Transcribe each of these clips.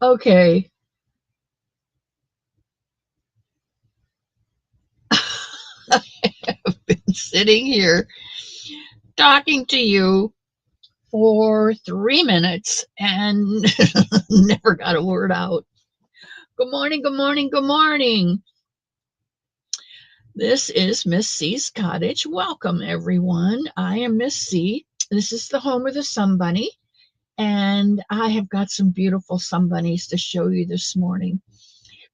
Okay. I've been sitting here talking to you for 3 minutes and never got a word out. Good morning, good morning, good morning. This is Miss C's Cottage. Welcome, everyone. I am Miss C. This is the home of the Sunbunny, and I have got some beautiful Sunbunnies to show you this morning.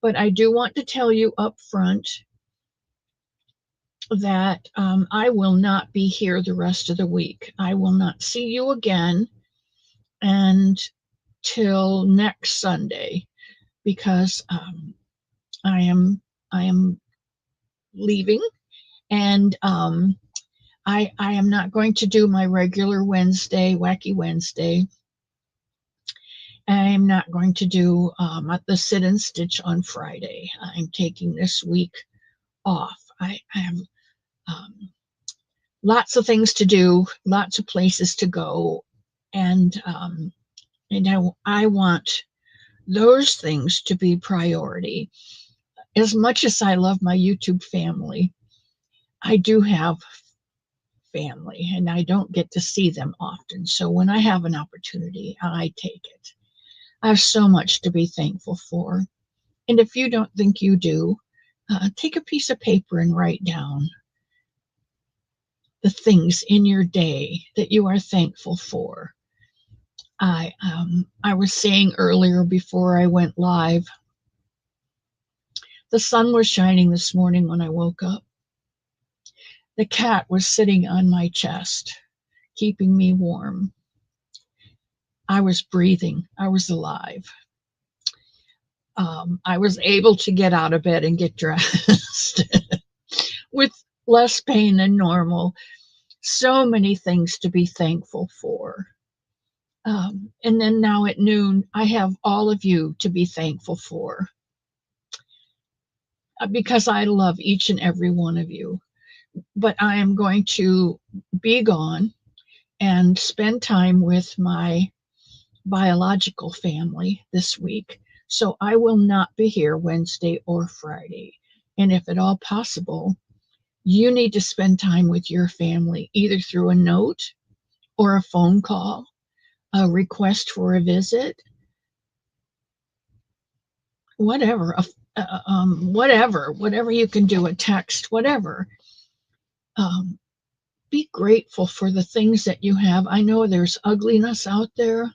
But I do want to tell you up front that I will not be here the rest of the week. I will not see you again until next Sunday because I am leaving, and I am not going to do my regular Wednesday, Wacky Wednesday. I am not going to do the sit and stitch on Friday. I'm taking this week off. I have um, lots of things to do, lots of places to go, and I want those things to be priority. As much as I love my YouTube family, I do have family and I don't get to see them often. So when I have an opportunity, I take it. I have so much to be thankful for. And if you don't think you do, take a piece of paper and write down the things in your day that you are thankful for. I was saying earlier before I went live, the sun was shining this morning when I woke up. The cat was sitting on my chest, keeping me warm. I was breathing. I was alive. I was able to get out of bed and get dressed with less pain than normal. So many things to be thankful for. And then now at noon, I have all of you to be thankful for because I love each and every one of you. But I am going to be gone and spend time with my biological family this week. So I will not be here Wednesday or Friday. And if at all possible, you need to spend time with your family either through a note or a phone call, a request for a visit, whatever, whatever you can do, a text, whatever. Um, be grateful for the things that you have. I know there's ugliness out there.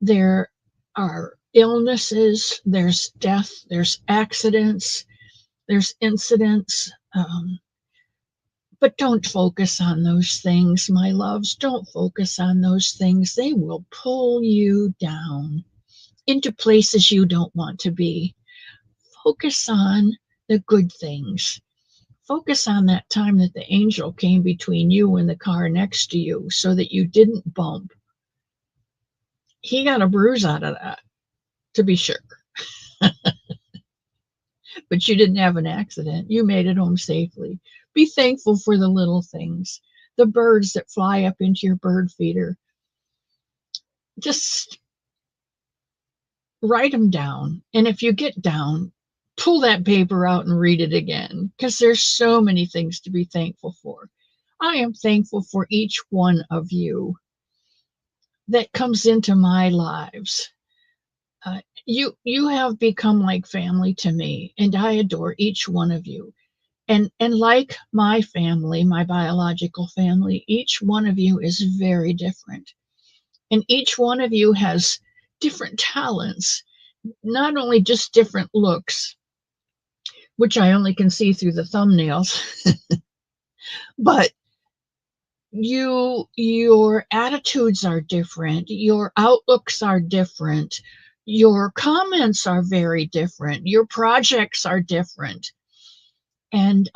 There are illnesses, there's death, there's accidents, there's incidents. But don't focus on those things, my loves. Don't focus on those things. They will pull you down into places you don't want to be. Focus on the good things. Focus on that time that the angel came between you and the car next to you so that you didn't bump. He got a bruise out of that, to be sure. But you didn't have an accident. You made it home safely. Be thankful for the little things, the birds that fly up into your bird feeder. Just write them down. And if you get down, pull that paper out and read it again because there's so many things to be thankful for. I am thankful for each one of you that comes into my lives. You have become like family to me, and I adore each one of you. And like my family, my biological family, each one of you is very different. And each one of you has different talents, not only just different looks, which I only can see through the thumbnails, but your attitudes are different, your outlooks are different, your comments are very different, your projects are different. And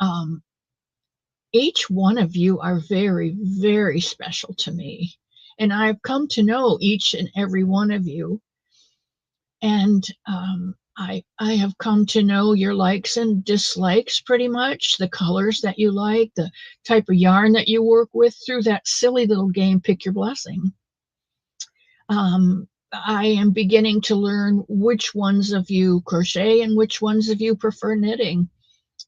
each one of you are very, very special to me. And I've come to know each and every one of you. And I have come to know your likes and dislikes pretty much, the colors that you like, the type of yarn that you work with through that silly little game, Pick Your Blessing. I am beginning to learn which ones of you crochet and which ones of you prefer knitting.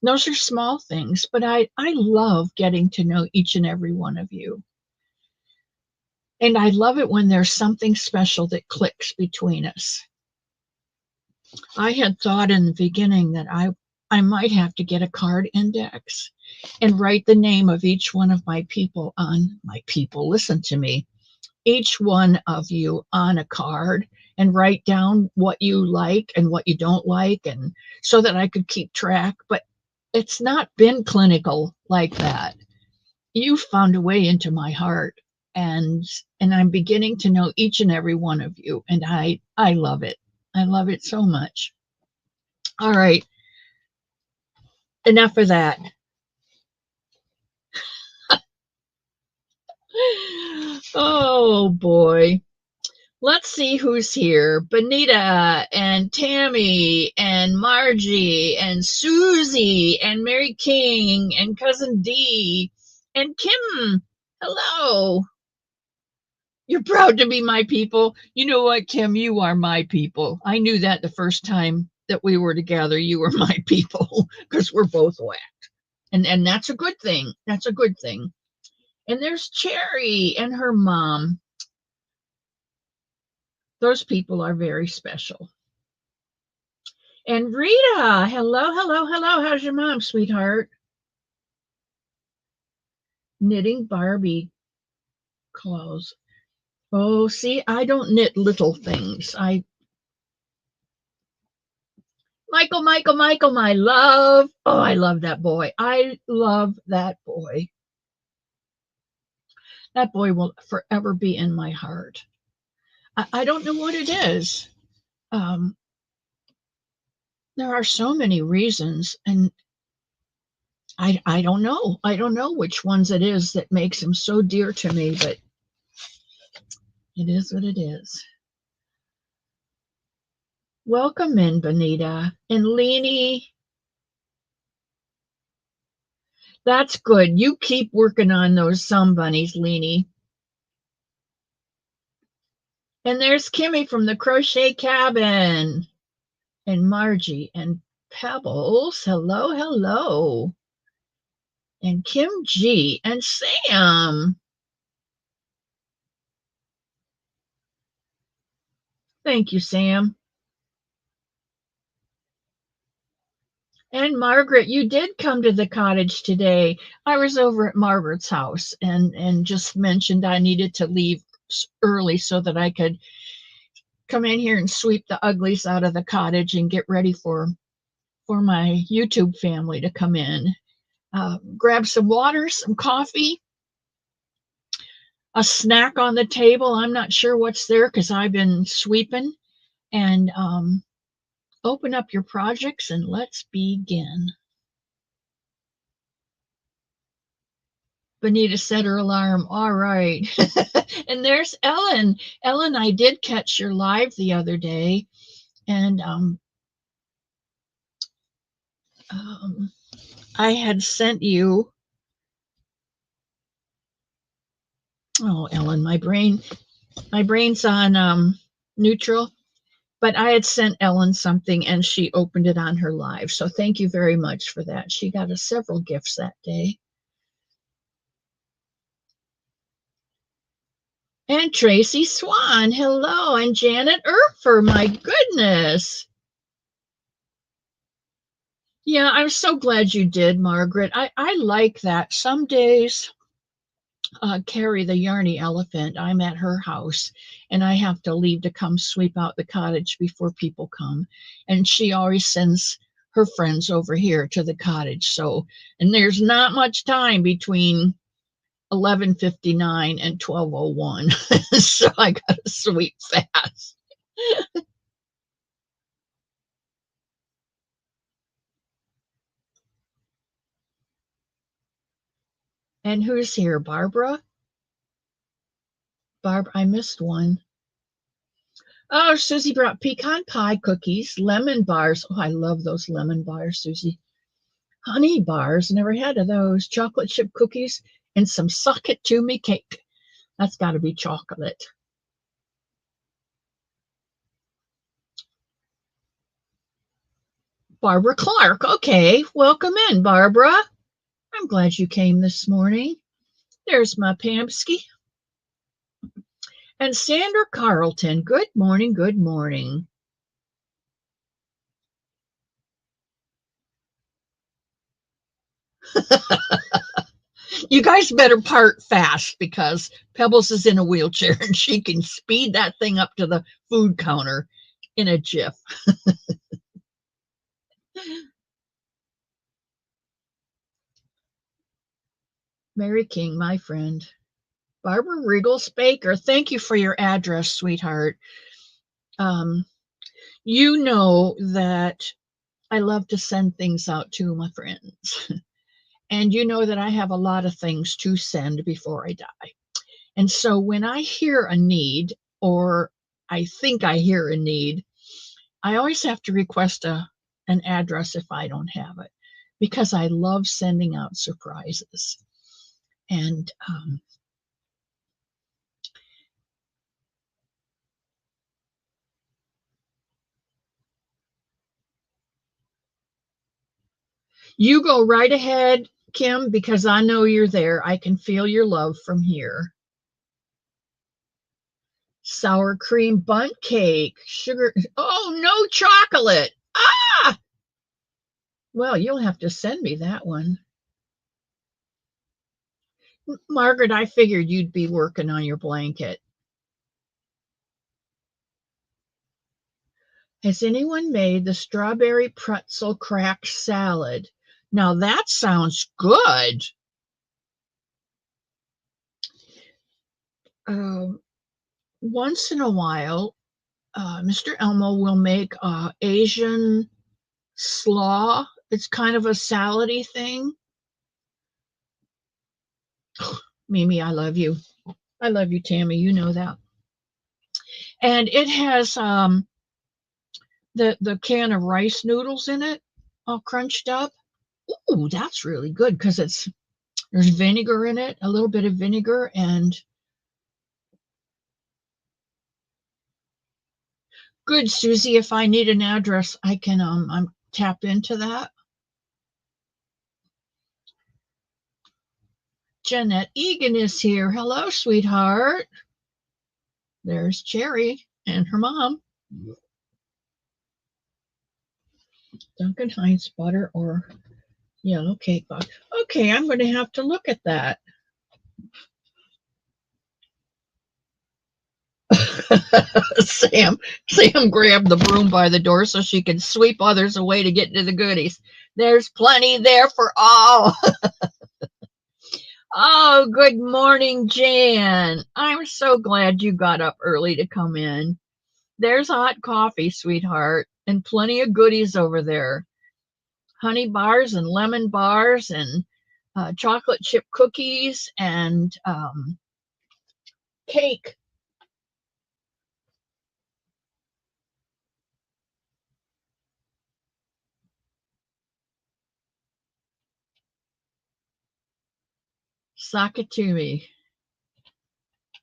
Those are small things, but I love getting to know each and every one of you. And I love it when there's something special that clicks between us. I had thought in the beginning that I might have to get a card index and write the name of each one of my people on my people. Listen to me. Each one of you on a card and write down what you like and what you don't like, and so that I could keep track. But it's not been clinical like that. You found a way into my heart, and I'm beginning to know each and every one of you, and I love it. I love it so much. All right, enough of that. Oh boy. Let's see who's here. Bonita and Tammy and Margie and Susie and Mary King and Cousin D and Kim. Hello. You're proud to be my people. You know what, Kim? You are my people. I knew that the first time that we were together. You were my people because we're both whacked. And that's a good thing. That's a good thing. And there's Cherry and her mom. Those people are very special. And Rita, hello, hello, hello. How's your mom, sweetheart? Knitting Barbie clothes. Oh, see, I don't knit little things. Michael, my love. Oh, I love that boy. I love that boy. That boy will forever be in my heart. I don't know what it is. Um, there are so many reasons, and I don't know. I don't know which ones it is that makes him so dear to me, but it is what it is. Welcome in, Bonita. And Leanie, that's good. You keep working on those bunnies, Leanie. And there's Kimmy from the Crochet Cabin. And Margie and Pebbles. Hello, hello. And Kim G. And Sam. Thank you, Sam. And Margaret, you did come to the cottage today. I was over at Margaret's house and just mentioned I needed to leave early so that I could come in here and sweep the uglies out of the cottage and get ready for my YouTube family to come in. Grab some water, some coffee, a snack on the table. I'm not sure what's there because I've been sweeping. And open up your projects and let's begin. Bonita set her alarm. All right. And there's Ellen. Ellen, I did catch your live the other day, and I had sent you. Oh, Ellen, my brain's on neutral. But I had sent Ellen something, and she opened it on her live. So thank you very much for that. She got us several gifts that day. And Tracy Swan, hello. And Janet Erfer, my goodness. Yeah, I'm so glad you did, Margaret. I like that. Some days, Carrie, the Yarny elephant, I'm at her house and I have to leave to come sweep out the cottage before people come. And she always sends her friends over here to the cottage. So, and there's not much time between 11:59 and 12:01. So I got to sweep fast. And who's here? Barbara? Barb, I missed one. Oh, Susie brought pecan pie cookies, lemon bars. Oh, I love those lemon bars, Susie. Honey bars, never had of those. Chocolate chip cookies and some suck it to me cake. That's got to be chocolate. Barbara Clark. Okay, welcome in, Barbara. I'm glad you came this morning. There's my Pamsky. And Sandra Carlton. Good morning, good morning. You guys better part fast because Pebbles is in a wheelchair and she can speed that thing up to the food counter in a jiff. Mary King, my friend. Barbara Riggles Baker, thank you for your address, sweetheart. Um, you know that I love to send things out to my friends. And you know that I have a lot of things to send before I die. And so when I hear a need, or I think I hear a need, I always have to request an address if I don't have it, because I love sending out surprises. And you go right ahead, Kim, because I know you're there. I can feel your love from here. Sour cream bundt cake, sugar. Oh, no chocolate. Ah, well, you'll have to send me that one. Margaret, I figured you'd be working on your blanket. Has anyone made the strawberry pretzel crack salad? Now that sounds good. Um, Once in a while, Mr. Elmo will make Asian slaw. It's kind of a salady thing. Mimi, I love you. I love you, Tammy. You know that. And it has the can of rice noodles in it, all crunched up. Ooh, that's really good because there's vinegar in it, a little bit of vinegar, and good, Susie. If I need an address, I can I'm tap into that. Jeanette Egan is here. Hello, sweetheart. There's Cherry and her mom. Duncan Heinz butter or yellow cake box. Okay, I'm going to have to look at that. Sam grabbed the broom by the door so she could sweep others away to get to the goodies. There's plenty there for all. Oh, good morning, Jan. I'm so glad you got up early to come in. There's hot coffee, sweetheart, and plenty of goodies over there. Honey bars and lemon bars and chocolate chip cookies and cake. Sakatumi.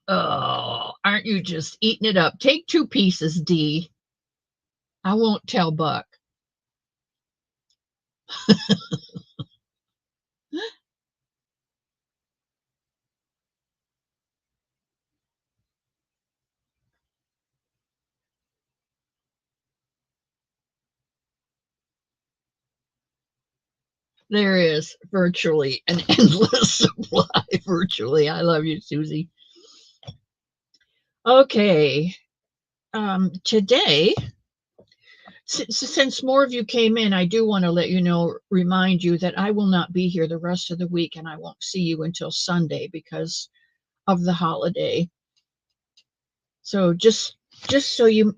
Oh, aren't you just eating it up? Take two pieces, Dee. I won't tell Buck. There is virtually an endless supply. Virtually. I love you, Susie. Okay. Today, since more of you came in, I do want to let you know, remind you that I will not be here the rest of the week and I won't see you until Sunday because of the holiday. So just so you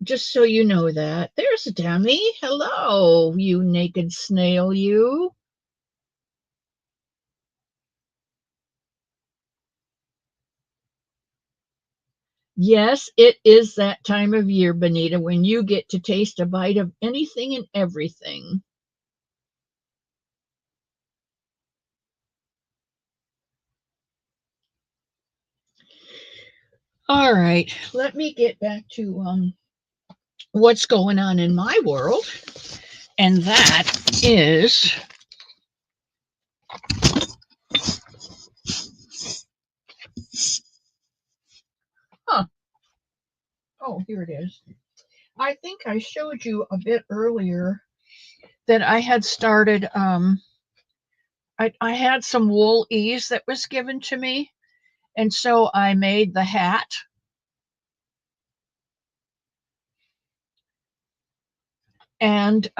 just so you know that. There's Demi. Hello, you naked snail, you. Yes, it is that time of year, Benita, when you get to taste a bite of anything and everything. All right, let me get back to what's going on in my world. And that is oh, here it is. I think I showed you a bit earlier that I had started, I had some wool ease that was given to me, and so I made the hat. And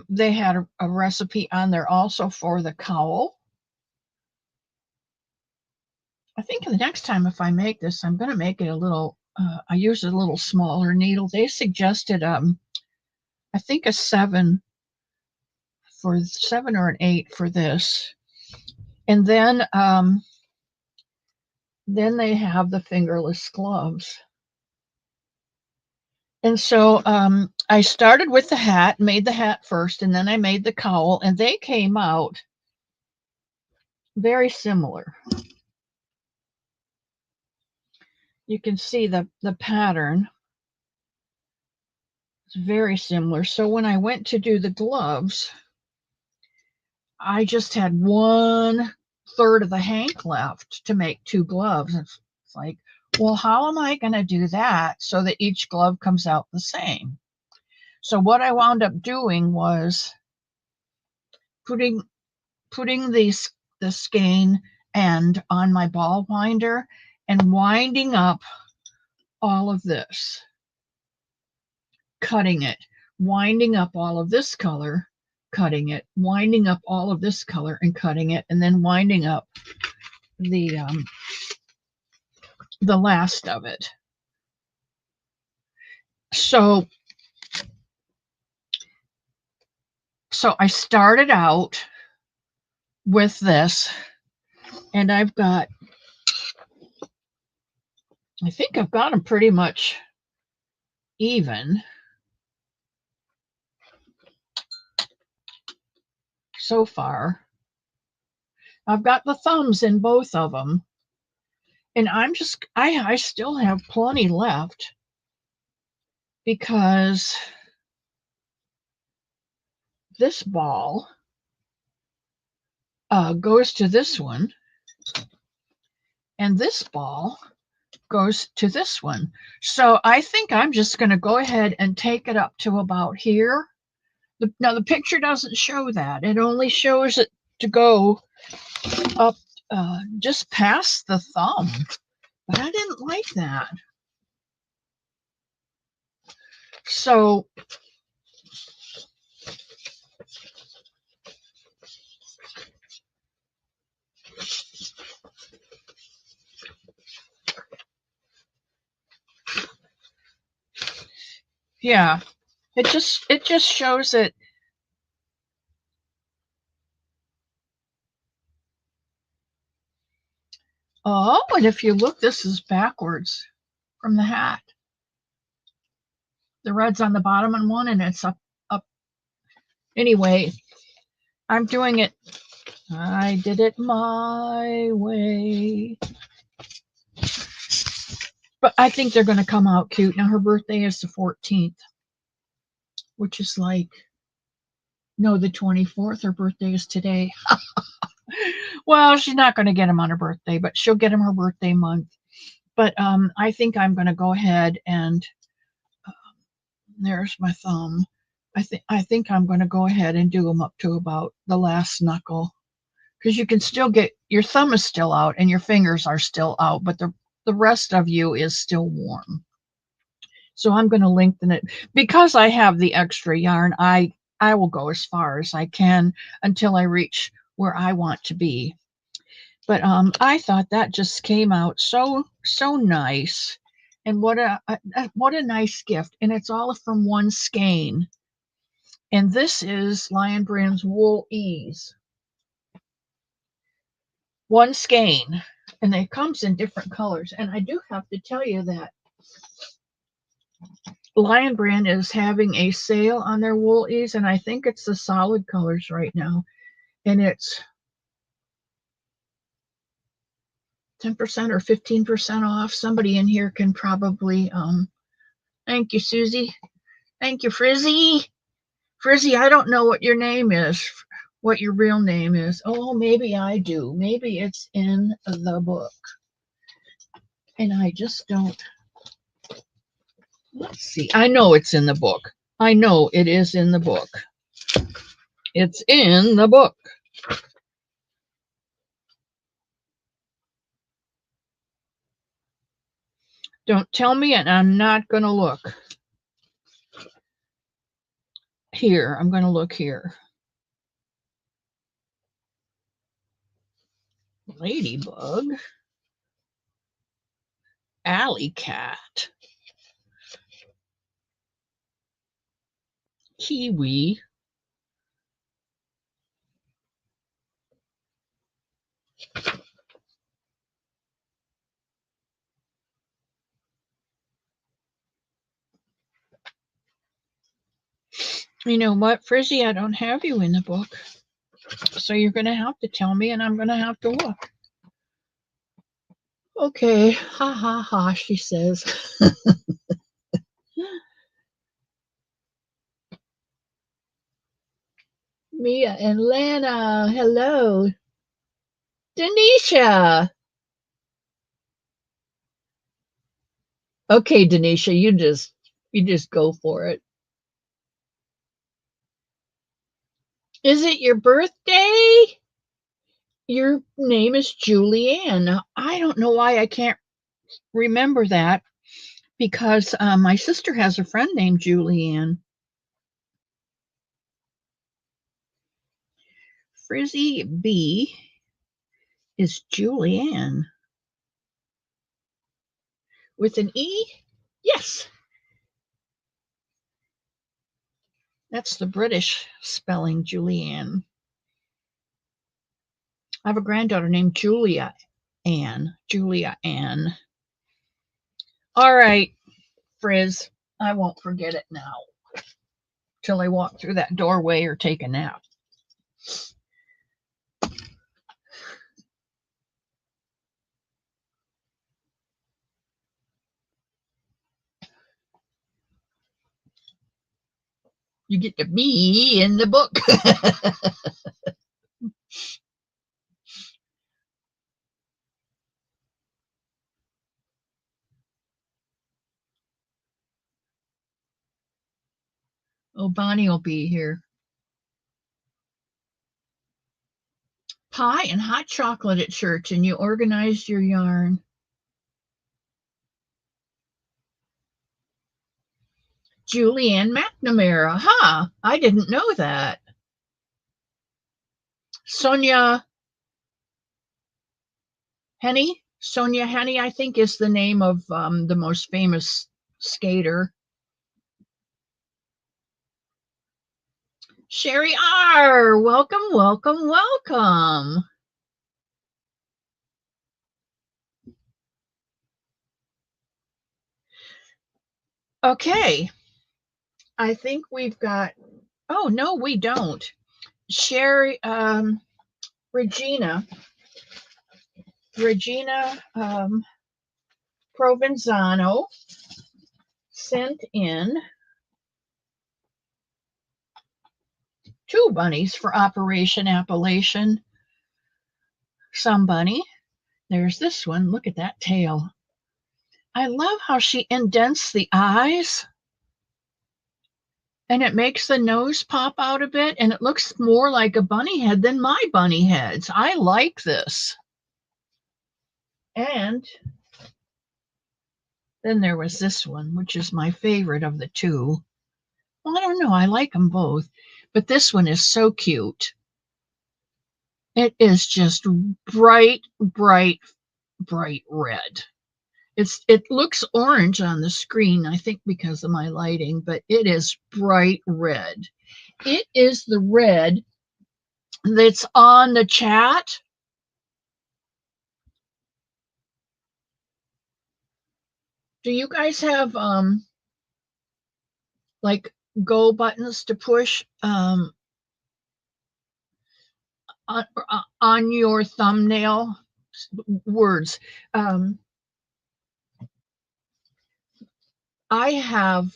they had a recipe on there also for the cowl. I think the next time if I make this, I'm going to make it a little, I use a little smaller needle. They suggested, I think a 7 or an 8 for this. And then they have the fingerless gloves. And so I started with the hat, made the hat first, and then I made the cowl, and they came out very similar. You can see the pattern. It's very similar. So when I went to do the gloves, I just had 1/3 of the hank left to make 2 gloves. It's like, well, how am I going to do that so that each glove comes out the same? So what I wound up doing was putting the skein end on my ball winder and winding up all of this, cutting it, winding up all of this color, cutting it, winding up all of this color and cutting it, and then winding up the last of it. So I started out with this, and I think I've got them pretty much even so far. I've got the thumbs in both of them, and I still have plenty left because this ball goes to this one, and this ball goes to this one. So I think I'm just going to go ahead and take it up to about here. Now the picture doesn't show that. It only shows it to go up just past the thumb. But I didn't like that. So yeah, it just shows it. Oh, and if you look, this is backwards from the hat. The red's on the bottom on one, and it's up. Anyway, I'm doing it. I did it my way. But I think they're going to come out cute. Now, her birthday is the 14th, which is like, no, the 24th. Her birthday is today. Well, she's not going to get them on her birthday, but she'll get them her birthday month. But I think I'm going to go ahead and there's my thumb. I think I'm going to go ahead and do them up to about the last knuckle, because you can still get your thumb is still out and your fingers are still out, but the rest of you is still warm. So I'm going to lengthen it because I have the extra yarn. I will go as far as I can until I reach where I want to be. But I thought that just came out so nice, and what a nice gift. And it's all from one skein. And this is Lion Brand's Wool Ease. One skein, and it comes in different colors. And I do have to tell you that Lion Brand is having a sale on their Wool Ease, and I think it's the solid colors right now. And it's 10% or 15% off. Somebody in here can probably, thank you, Susie. Thank you, Frizzy. Frizzy, I don't know what your name is, what your real name is. Oh, maybe I do. Maybe it's in the book. And I just don't. Let's see. I know it's in the book. I know it is in the book. It's in the book. Don't tell me, and I'm not going to look. Here, I'm going to look here. Ladybug. Alley cat. Kiwi. You know what, Frizzy? I don't have you in the book. So you're going to have to tell me, and I'm going to have to look. Okay, ha ha ha, she says. Mia and Lana, hello. Denisha. Okay, Denisha, you just go for it. Is it your birthday? Your name is Julianne. I don't know why I can't remember that because my sister has a friend named Julianne. Frizzy B is Julianne. With an E? Yes. That's the British spelling, Julianne. I have a granddaughter named Julia Ann. Julia Ann. All right, Frizz. I won't forget it now till I walk through that doorway or take a nap. You get to be in the book. Oh, Bonnie will be here. Pie and hot chocolate at church, and you organized your yarn. Julianne McNamara. Huh, I didn't know that. Sonia Henny. Sonia Henny, I think, is the name of the most famous skater. Sherry R. Welcome, welcome, welcome. Okay. I think we've got, oh, no, we don't. Sherry, Regina Provenzano sent in 2 bunnies for Operation Appalachian. Somebunny. There's this one. Look at that tail. I love how she indents the eyes and it makes the nose pop out a bit and it looks more like a bunny head than my bunny heads. I like this. And then there was this one, which is my favorite of the 2. Well, I don't know. I like them both. But this one is so cute. It is just bright, bright, bright red. It looks orange on the screen, I think because of my lighting, but it is bright red. It is the red that's on the chat. Do you guys have like go buttons to push on your thumbnail words? I have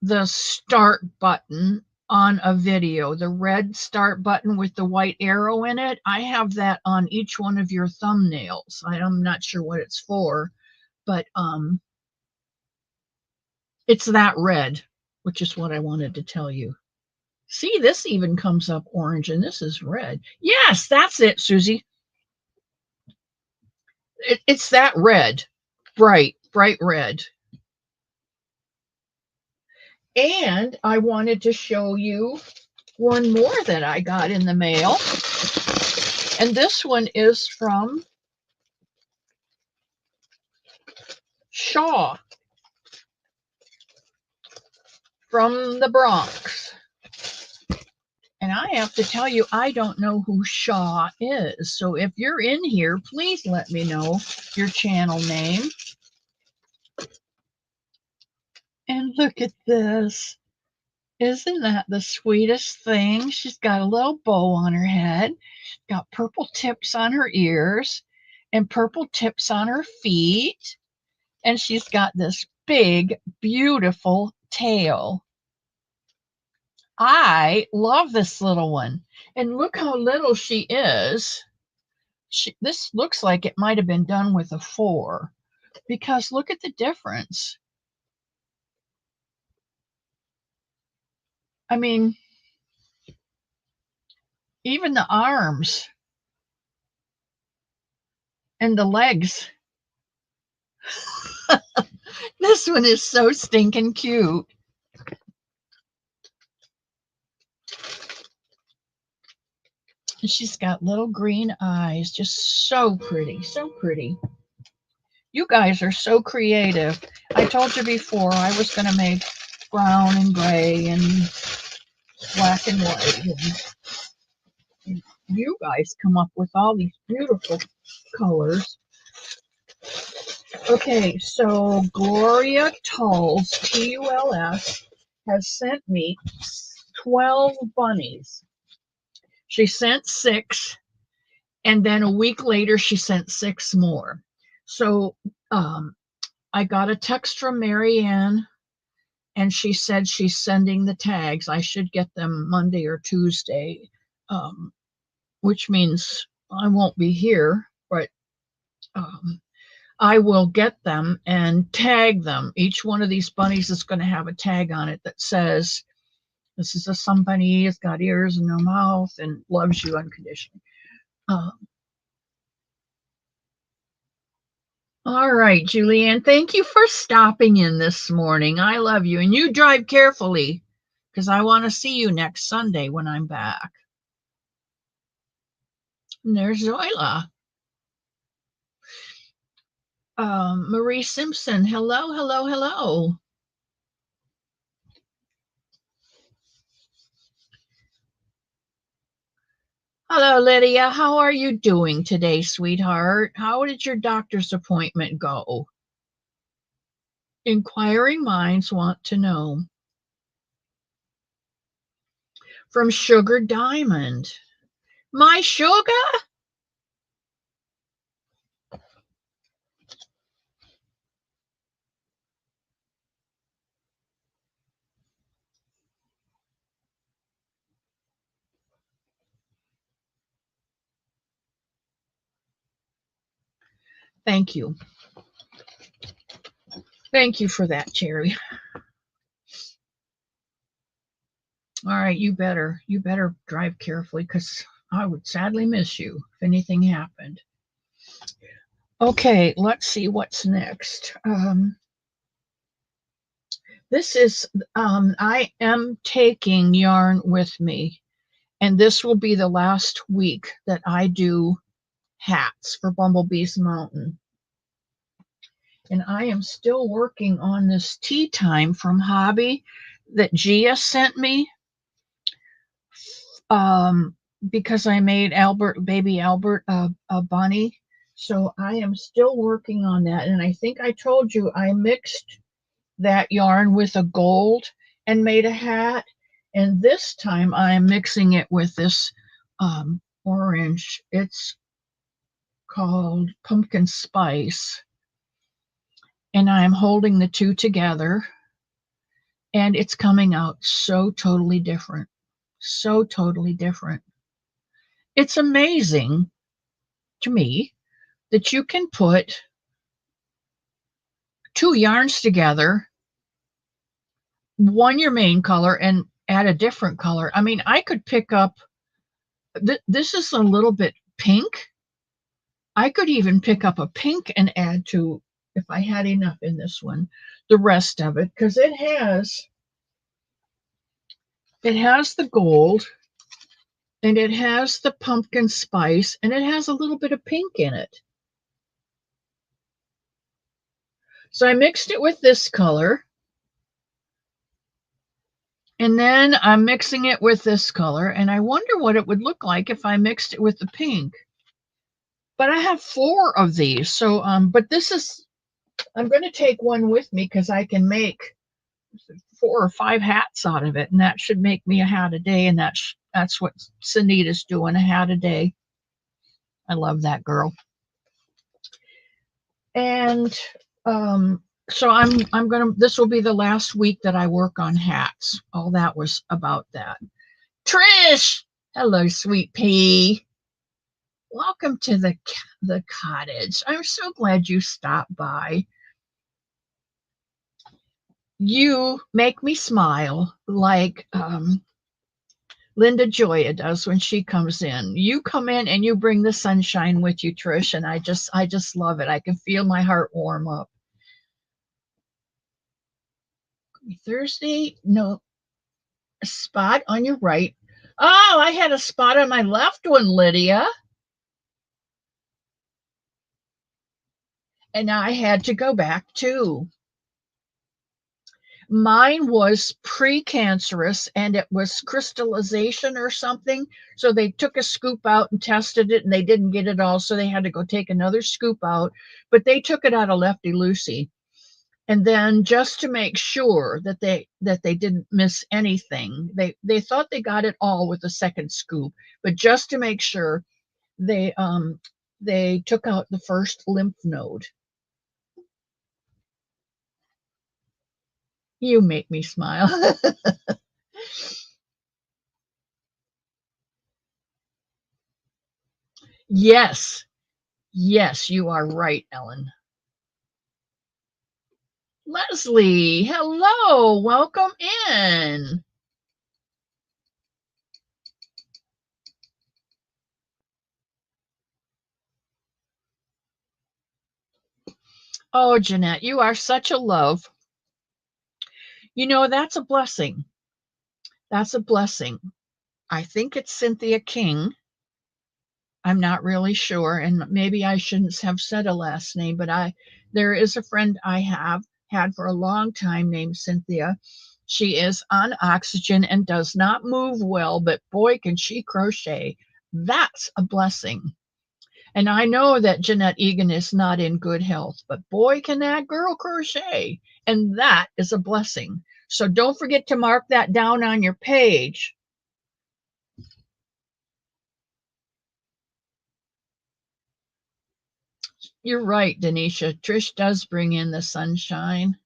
the start button on a video, the red start button with the white arrow in it. I have that on each one of your thumbnails. I'm not sure what it's for, but it's that red, which is what I wanted to tell you. See, this even comes up orange, and this is red. Yes, that's it, Susie. It's that red, bright red. And I wanted to show you one more that I got in the mail. And this one is from Shaw from the Bronx. And I have to tell you, I don't know who Shaw is. So if you're in here, please let me know your channel name. And look at this. Isn't that the sweetest thing? She's got a little bow on her head, got purple tips on her ears, and purple tips on her feet. And she's got this big, beautiful tail. I love this little one. And look how little she is. This looks like it might have been done with a 4, because look at the difference. I mean, even the arms and the legs. This one is so stinking cute. She's got little green eyes, just so pretty, so pretty. You guys are so creative. I told you before I was going to make brown and gray and black and white. And you guys come up with all these beautiful colors. Okay, so Gloria Tulls, Tuls, has sent me 12 bunnies. She sent 6, and then a week later she sent 6 more. So I got a text from Marianne, and she said she's sending the tags. I should get them Monday or Tuesday, which means I won't be here, but I will get them and tag them. Each one of these bunnies is going to have a tag on it that says, this is a somebody, it's got ears and no mouth and loves you unconditionally. All right, Julianne, thank you for stopping in this morning. I love you. And you drive carefully, because I want to see you next Sunday when I'm back. And there's Zoila. Marie Simpson, hello, hello, hello. Hello, Lydia. How are you doing today, sweetheart? How did your doctor's appointment go? Inquiring minds want to know. From Sugar Diamond. My sugar? Thank you. Thank you for that, Cherry. All right, you better drive carefully, because I would sadly miss you if anything happened. Okay, let's see what's next. This is, I am taking yarn with me, and this will be the last week that I do hats for Bumblebee's Mountain. And I am still working on this tea time from Hobby that Gia sent me, because I made baby Albert, a bunny. So I am still working on that. And I think I told you I mixed that yarn with a gold and made a hat. And this time I'm mixing it with this orange. It's called Pumpkin Spice. And I'm holding the two together. And it's coming out so totally different. So totally different. It's amazing to me that you can put two yarns together, one your main color, and add a different color. I mean, I could pick up, this is a little bit pink. I could even pick up a pink and add to, if I had enough in this one, the rest of it, because it has the gold, and it has the pumpkin spice, and it has a little bit of pink in it. So I mixed it with this color, and then I'm mixing it with this color, and I wonder what it would look like if I mixed it with the pink. But I have 4 of these, so but this is, I'm going to take one with me because I can make 4 or 5 hats out of it, and that should make me a hat a day, and that's what Sunita's doing, a hat a day. I love that girl. And so I'm gonna, this will be the last week that I work on hats. All that was about that. Trish, hello, sweet pea. Welcome to the cottage. I'm so glad you stopped by. You make me smile like Linda Joya does when she comes in. You come in and you bring the sunshine with you, Trish, and I just love it. I can feel my heart warm up. Thursday, no, a spot on your right. Oh, I had a spot on my left one, Lydia. And I had to go back too. Mine was precancerous and it was crystallization or something. So they took a scoop out and tested it and they didn't get it all. So they had to go take another scoop out. But they took it out of Lefty Lucy. And then just to make sure that they didn't miss anything, they thought they got it all with the second scoop, but just to make sure, they took out the first lymph node. You make me smile. Yes, yes, you are right, Ellen. Leslie, hello, welcome in. Oh, Jeanette, you are such a love. That's a blessing. That's a blessing. I think it's Cynthia King. I'm not really sure, and maybe I shouldn't have said a last name, but there is a friend I have had for a long time named Cynthia. She is on oxygen and does not move well, but boy, can she crochet. That's a blessing. And I know that Jeanette Egan is not in good health, but boy, can that girl crochet. And that is a blessing. So don't forget to mark that down on your page. You're right, Denisha. Trish does bring in the sunshine.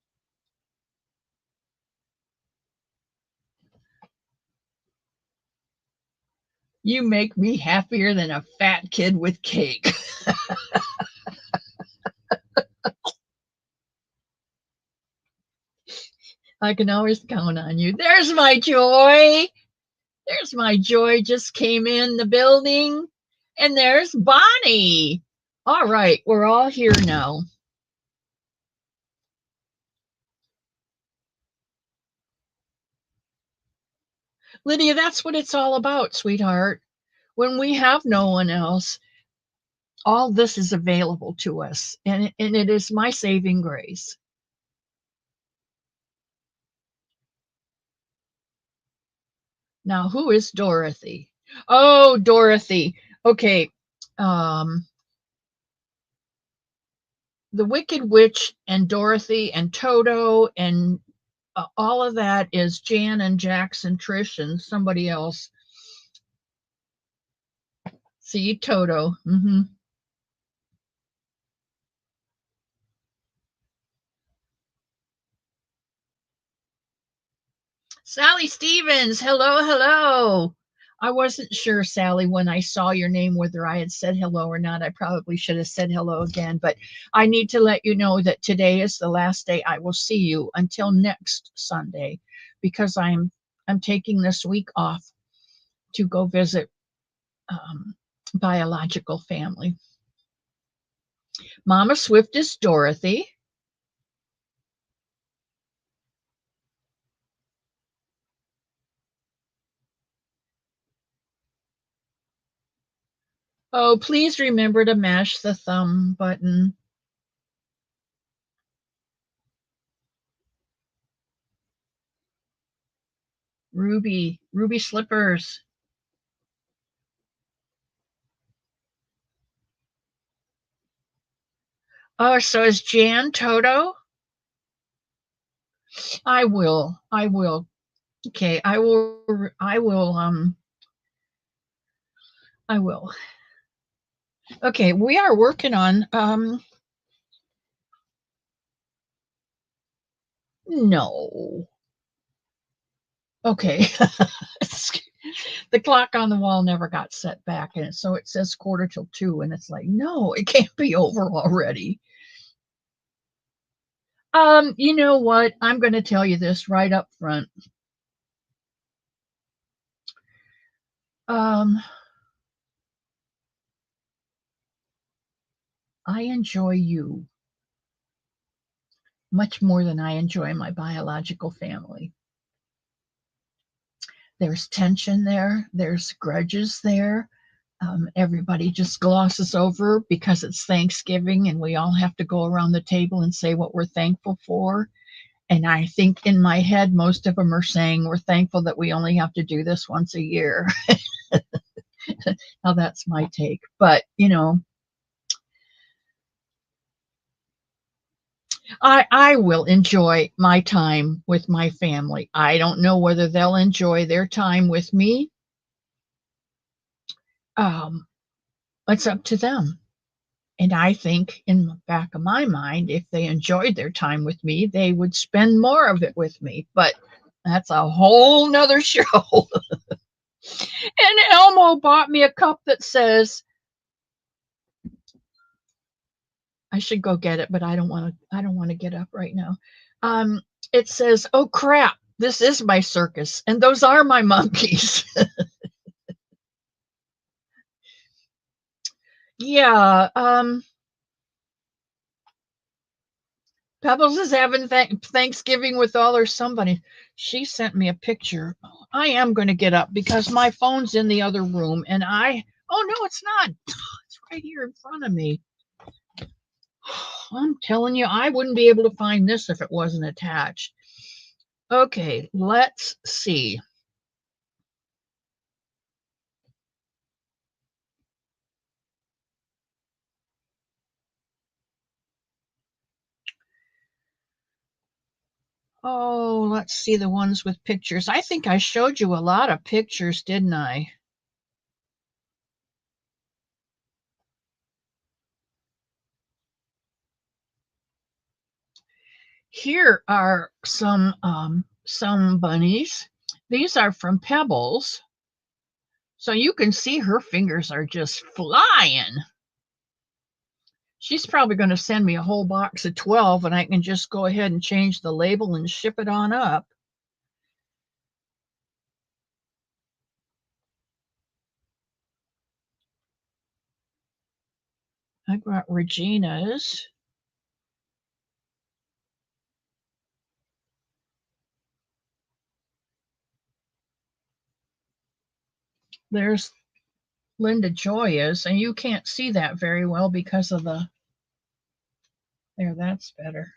You make me happier than a fat kid with cake. I can always count on you. There's my joy. There's my joy just came in the building. And there's Bonnie. All right, we're all here now. Lydia, that's what it's all about, sweetheart. When we have no one else, all this is available to us, and it is my saving grace. Now, who is Dorothy? Oh, Dorothy. Okay. Um, the Wicked Witch and Dorothy and Toto and all of that is Jan and Jackson, Trish, and somebody else. See, Toto. Sally Stevens, hello, hello. I wasn't sure, Sally, when I saw your name, whether I had said hello or not. I probably should have said hello again, but I need to let you know that today is the last day I will see you until next Sunday because I'm taking this week off to go visit biological family. Mama Swift is Dorothy. Oh, please remember to mash the thumb button. Ruby slippers. Oh, so is Jan Toto? I will. Okay, I will. Okay, we are working on no. Okay. The clock on the wall never got set back and so it says quarter till 2 and it's like, no, it can't be over already. You know what? I'm going to tell you this right up front. Um, I enjoy you much more than I enjoy my biological family. There's tension there, there's grudges there. Everybody just glosses over because it's Thanksgiving and we all have to go around the table and say what we're thankful for. And I think in my head, most of them are saying we're thankful that we only have to do this once a year. Now, that's my take. But, I will enjoy my time with my family. I don't know whether they'll enjoy their time with me. Um, it's up to them. And I think in the back of my mind, if they enjoyed their time with me, they would spend more of it with me. But that's a whole nother show. And Elmo bought me a cup that says, I should go get it, but I don't want to get up right now. Um, it says, "Oh crap, this is my circus, and those are my monkeys." Yeah, Pebbles is having Thanksgiving with all her somebody. She sent me a picture. I am going to get up because my phone's in the other room, and oh no, it's not. It's right here in front of me. I'm telling you, I wouldn't be able to find this if it wasn't attached. Okay, let's see. Oh, let's see the ones with pictures. I think I showed you a lot of pictures, didn't I? Here are some bunnies. These are from Pebbles. So you can see her fingers are just flying. She's probably going to send me a whole box of 12 and I can just go ahead and change the label and ship it on up. I got Regina's. There's Linda Joya's, and you can't see that very well because of the. There, that's better.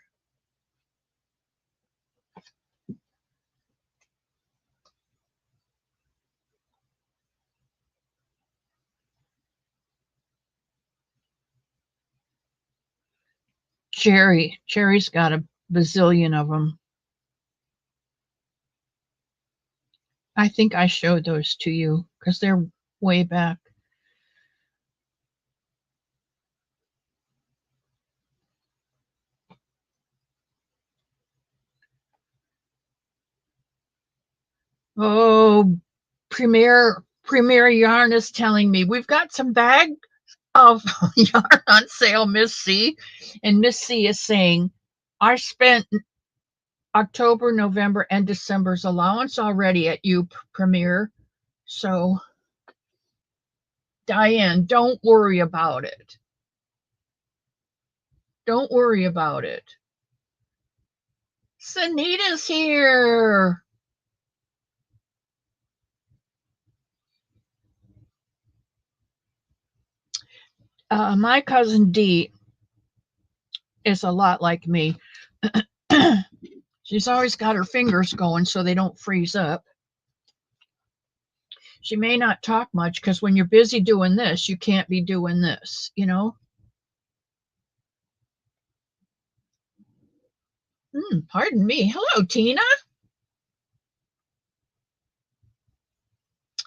Cherry's got a bazillion of them. I think I showed those to you because they're way back. Oh, Premier Yarn is telling me we've got some bag of yarn on sale, Miss C. And Miss C is saying, I spent October, November, and December's allowance already at you, Premier. So, Diane, don't worry about it. Don't worry about it. Sanita's here. My cousin Dee is a lot like me. She's always got her fingers going so they don't freeze up. She may not talk much because when you're busy doing this, you can't be doing this, you know? Pardon me. Hello, Tina.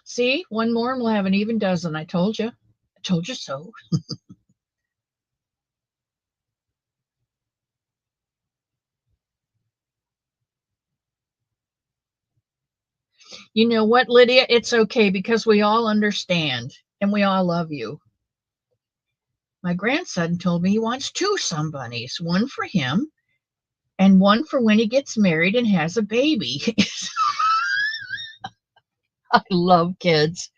See, one more and we'll have an even dozen. I told you. I told you so. You know what, Lydia? It's okay because we all understand and we all love you. My grandson told me he wants two Somebunnies, one for him and one for when he gets married and has a baby. I love kids.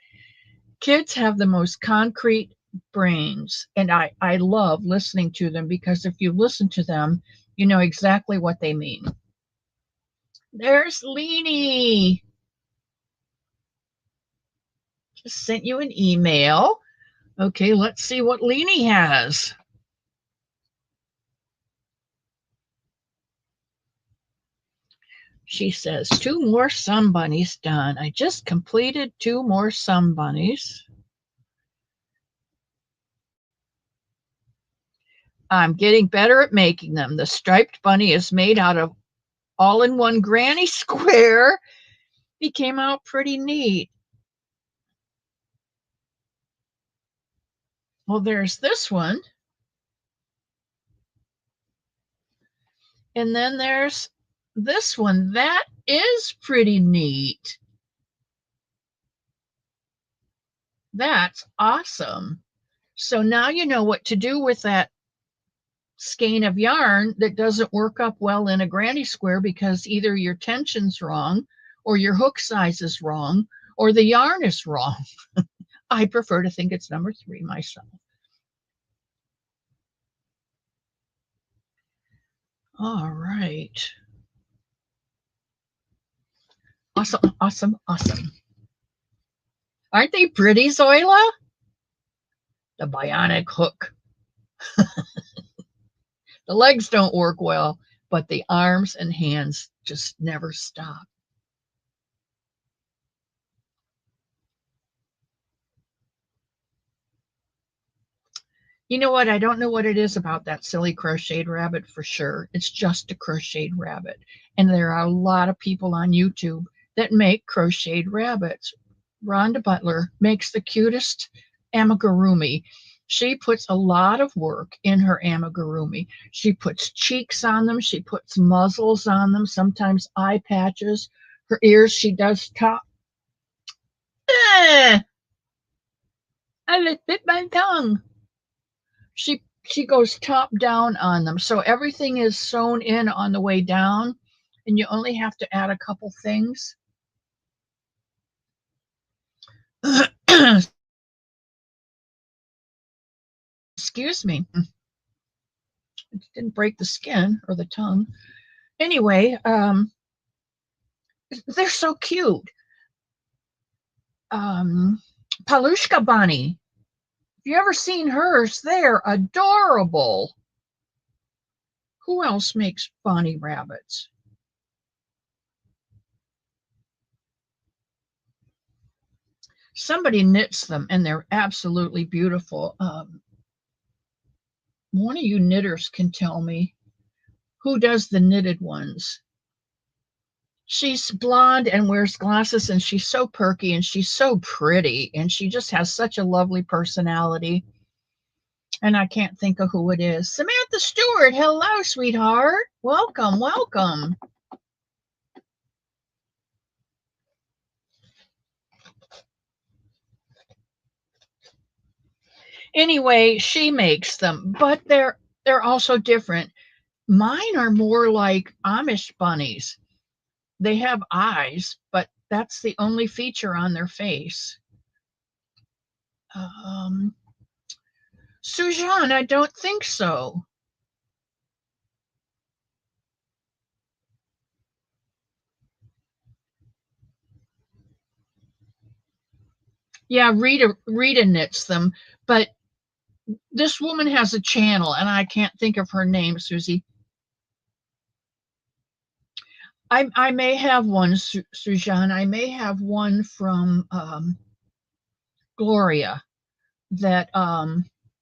Kids have the most concrete brains, and I love listening to them because if you listen to them, you know exactly what they mean. There's Leanie. Just sent you an email. Okay, let's see what Leanie has. She says, 2 more Somebunnies done. I just completed 2 more Somebunnies. I'm getting better at making them. The striped bunny is made out of all-in-one granny square. He came out pretty neat. Well, there's this one. And then there's this one. That is pretty neat. That's awesome. So now you know what to do with that skein of yarn that doesn't work up well in a granny square because either your tension's wrong or your hook size is wrong or the yarn is wrong. I prefer to think it's number 3 myself. All right. Awesome, awesome, awesome. Aren't they pretty, Zoila? The bionic hook. The legs don't work well, but the arms and hands just never stop. You know what? I don't know what it is about that silly crocheted rabbit for sure. It's just a crocheted rabbit. And there are a lot of people on YouTube that make crocheted rabbits. Rhonda Butler makes the cutest amigurumi. She puts a lot of work in her amigurumi. She puts cheeks on them. She puts muzzles on them, sometimes eye patches. Her ears, she does top. I bit my tongue. She goes top down on them. So everything is sewn in on the way down, and you only have to add a couple things. Excuse me. It didn't break the skin or the tongue. Anyway, they're so cute. Palushka Bunny. Have you ever seen hers? They're adorable. Who else makes bunny rabbits? Somebody knits them, and they're absolutely beautiful. One of you knitters can tell me who does the knitted ones. She's blonde and wears glasses, and she's so perky, and she's so pretty, and she just has such a lovely personality. And I can't think of who it is. Samantha Stewart, hello, sweetheart. Welcome, welcome. Anyway, she makes them, but they're also different. Mine are more like Amish bunnies. They have eyes, but that's the only feature on their face. Um, Sujan, I don't think so. Yeah, Rita knits them, but this woman has a channel, and I can't think of her name, Susie. I may have one, Sujan. I may have one from Gloria that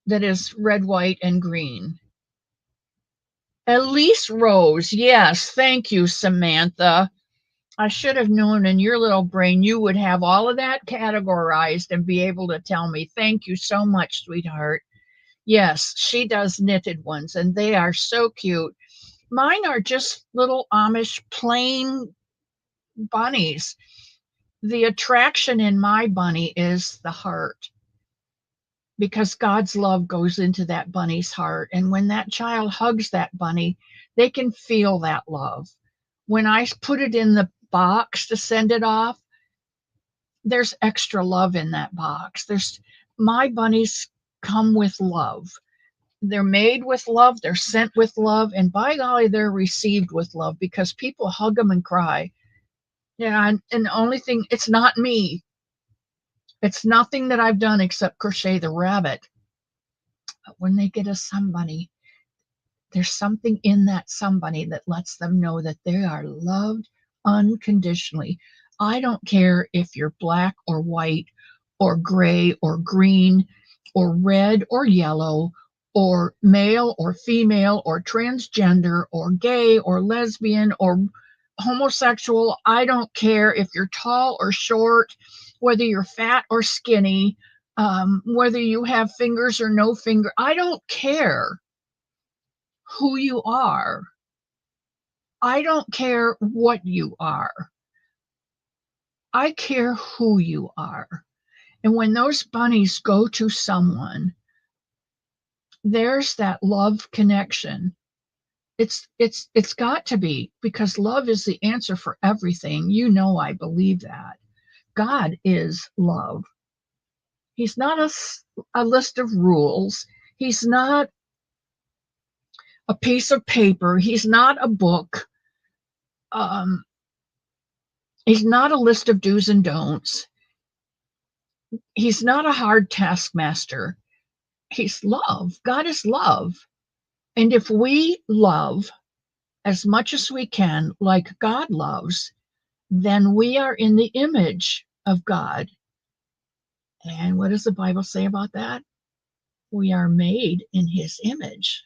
is red, white, and green. Elise Rose, yes, thank you, Samantha. I should have known in your little brain you would have all of that categorized and be able to tell me. Thank you so much, sweetheart. Yes, she does knitted ones, and they are so cute. Mine are just little Amish plain bunnies. The attraction in my bunny is the heart, because God's love goes into that bunny's heart. And when that child hugs that bunny, they can feel that love. When I put it in the box to send it off, there's extra love in that box. There's My bunnies come with love. They're made with love, they're sent with love, and by golly, they're received with love because people hug them and cry. Yeah, and the only thing, it's not me. It's nothing that I've done except crochet the rabbit. But when they get a somebody, there's something in that somebody that lets them know that they are loved unconditionally. I don't care if you're black or white or gray or green or red or yellow or male or female or transgender or gay or lesbian or homosexual. I don't care if you're tall or short, whether you're fat or skinny, whether you have fingers or no finger. I don't care who you are. I don't care what you are. I care who you are. And when those bunnies go to someone, there's that love connection. It's got to be, because love is the answer for everything. You know, I believe that. God is love. He's not a list of rules. He's not a piece of paper. He's not a book. Um, he's not a list of do's and don'ts. He's not a hard taskmaster. He's love. God is love. And if we love as much as we can, like God loves, then we are in the image of God. And what does the Bible say about that? We are made in his image.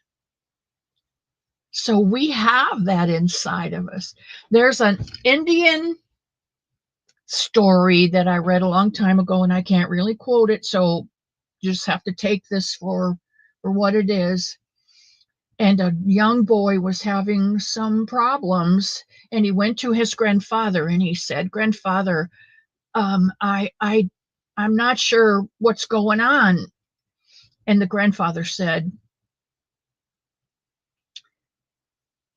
So we have that inside of us. There's an Indian story that I read a long time ago, and I can't really quote it, so you just have to take this for what it is. And a young boy was having some problems, and he went to his grandfather and he said, "Grandfather, I'm not sure what's going on." And the grandfather said,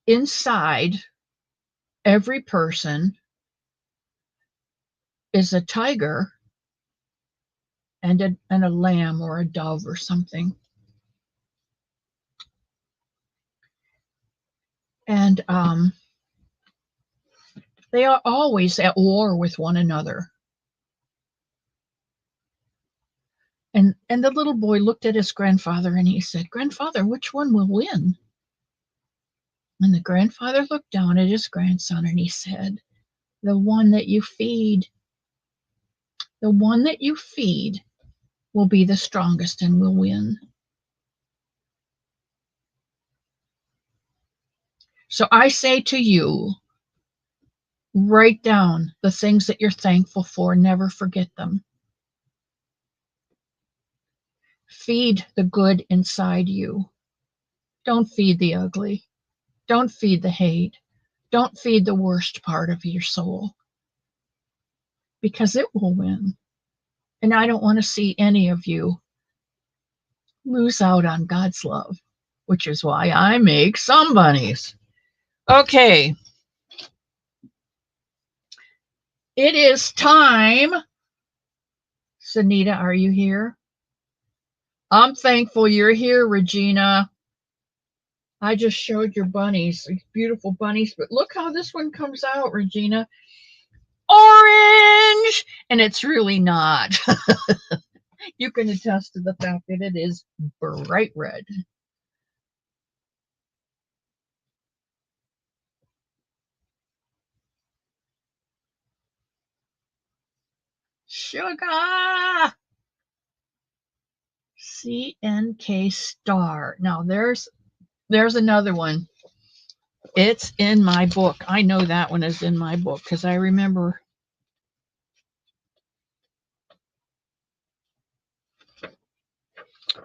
"Inside every person is a tiger and a lamb or a dove or something." And they are always at war with one another. And the little boy looked at his grandfather and he said, "Grandfather, which one will win?" And the grandfather looked down at his grandson and he said, "The one that you feed. The one that you feed will be the strongest and will win." So I say to you, write down the things that you're thankful for. Never forget them. Feed the good inside you. Don't feed the ugly. Don't feed the hate. Don't feed the worst part of your soul, because it will win. And I don't want to see any of you lose out on God's love, which is why I make some bunnies. Okay, it is time. Sunita, are you here? I'm thankful you're here, Regina. I just showed your bunnies, these beautiful bunnies, but look how this one comes out, Regina. Orange! And it's really not. You can attest to the fact that it is bright red. Sugar! CNK star. Now there's another one. It's in my book. I know that one is in my book because I remember.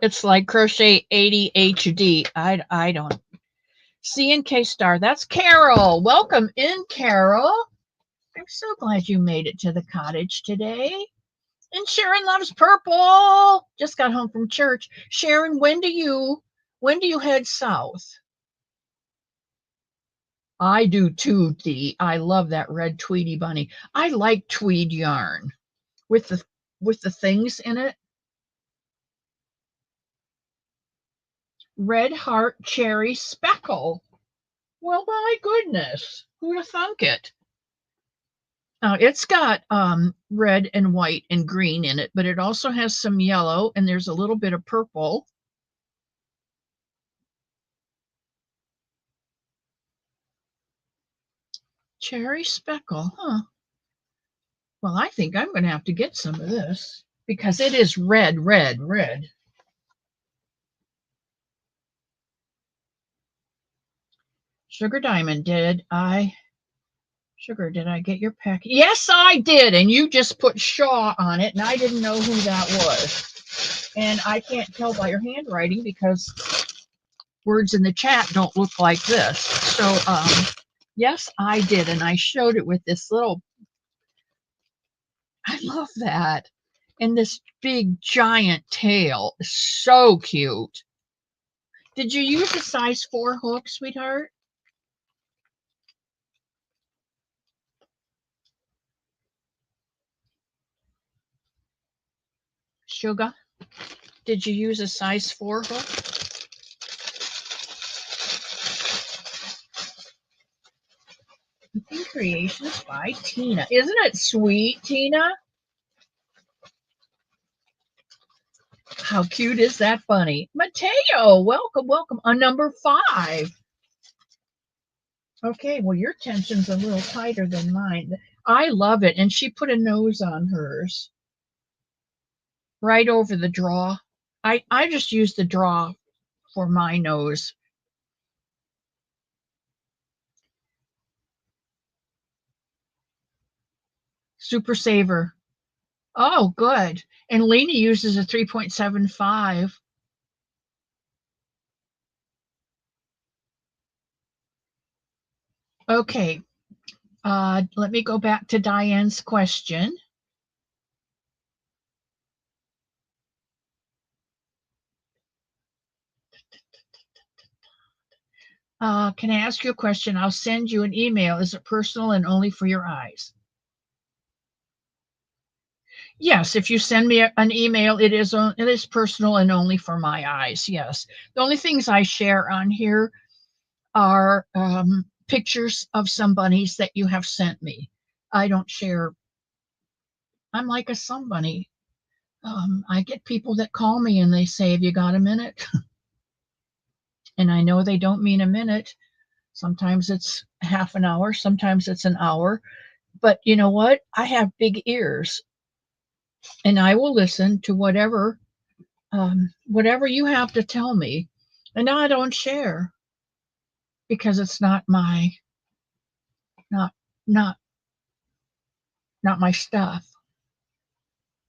It's like Crochet 80 HD. I don't. CNK star. That's Carol. Welcome in, Carol. I'm so glad you made it to the cottage today. And Sharon loves purple. Just got home from church. Sharon, when do you head south? I do too, Dee. I love that red Tweety bunny. I like tweed yarn with the things in it. Red heart cherry speckle. Well, my goodness, who'd have thunk it? Now it's got red and white and green in it, but it also has some yellow and there's a little bit of purple. Cherry speckle, huh? Well, I think I'm going to have to get some of this because it is red, red, red. Sugar Diamond, did I get your pack? Yes, I did. And you just put Shaw on it, and I didn't know who that was. And I can't tell by your handwriting because words in the chat don't look like this. So, yes, I did. And I showed it with this little, I love that. And this big giant tail is so cute. Did you use a size 4 hook, sweetheart? Sugar, did you use a size 4 hook? Creations by Tina. Isn't it sweet, Tina? How cute is that bunny? Mateo, welcome, welcome. On number 5. Okay, well, your tension's a little tighter than mine. I love it. And she put a nose on hers. Right over the draw. I just use the draw for my nose. Super Saver. Oh, good. And Lena uses a 3.75. Okay. Let me go back to Diane's question. Can I ask you a question? I'll send you an email. Is it personal and only for your eyes? Yes, if you send me an email, it is personal and only for my eyes. Yes. The only things I share on here are pictures of some bunnies that you have sent me. I don't share. I'm like a somebody. I get people that call me and they say, "Have you got a minute?" And I know they don't mean a minute. Sometimes it's half an hour, sometimes it's an hour. But you know what? I have big ears and I will listen to whatever you have to tell me. And I don't share because it's not my not not not my stuff.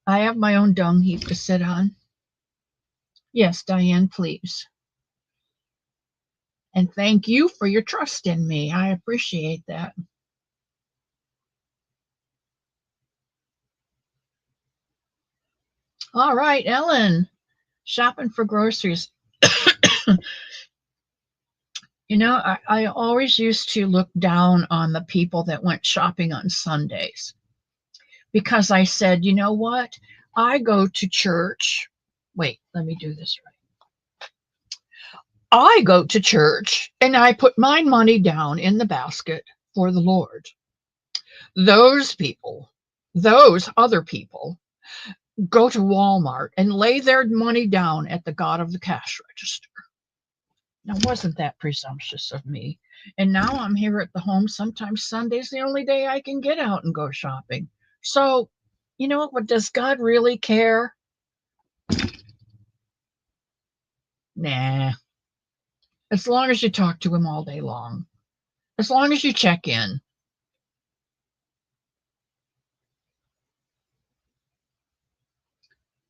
I have my own dung heap to sit on. Yes, Diane, please. And thank you for your trust in me. I appreciate that. All right, Ellen. shopping for groceries. I always used to look down on the people that went shopping on Sundays because I said, you know what? I go to church. Wait, let me do this right. I go to church and I put my money down in the basket for the Lord. Those people, those other people, go to Walmart and lay their money down at the God of the cash register. Now, wasn't that presumptuous of me? And now I'm here at the home. Sometimes Sunday's the only day I can get out and go shopping. So, you know what? Does God really care? Nah. As long as you talk to him all day long, as long as you check in.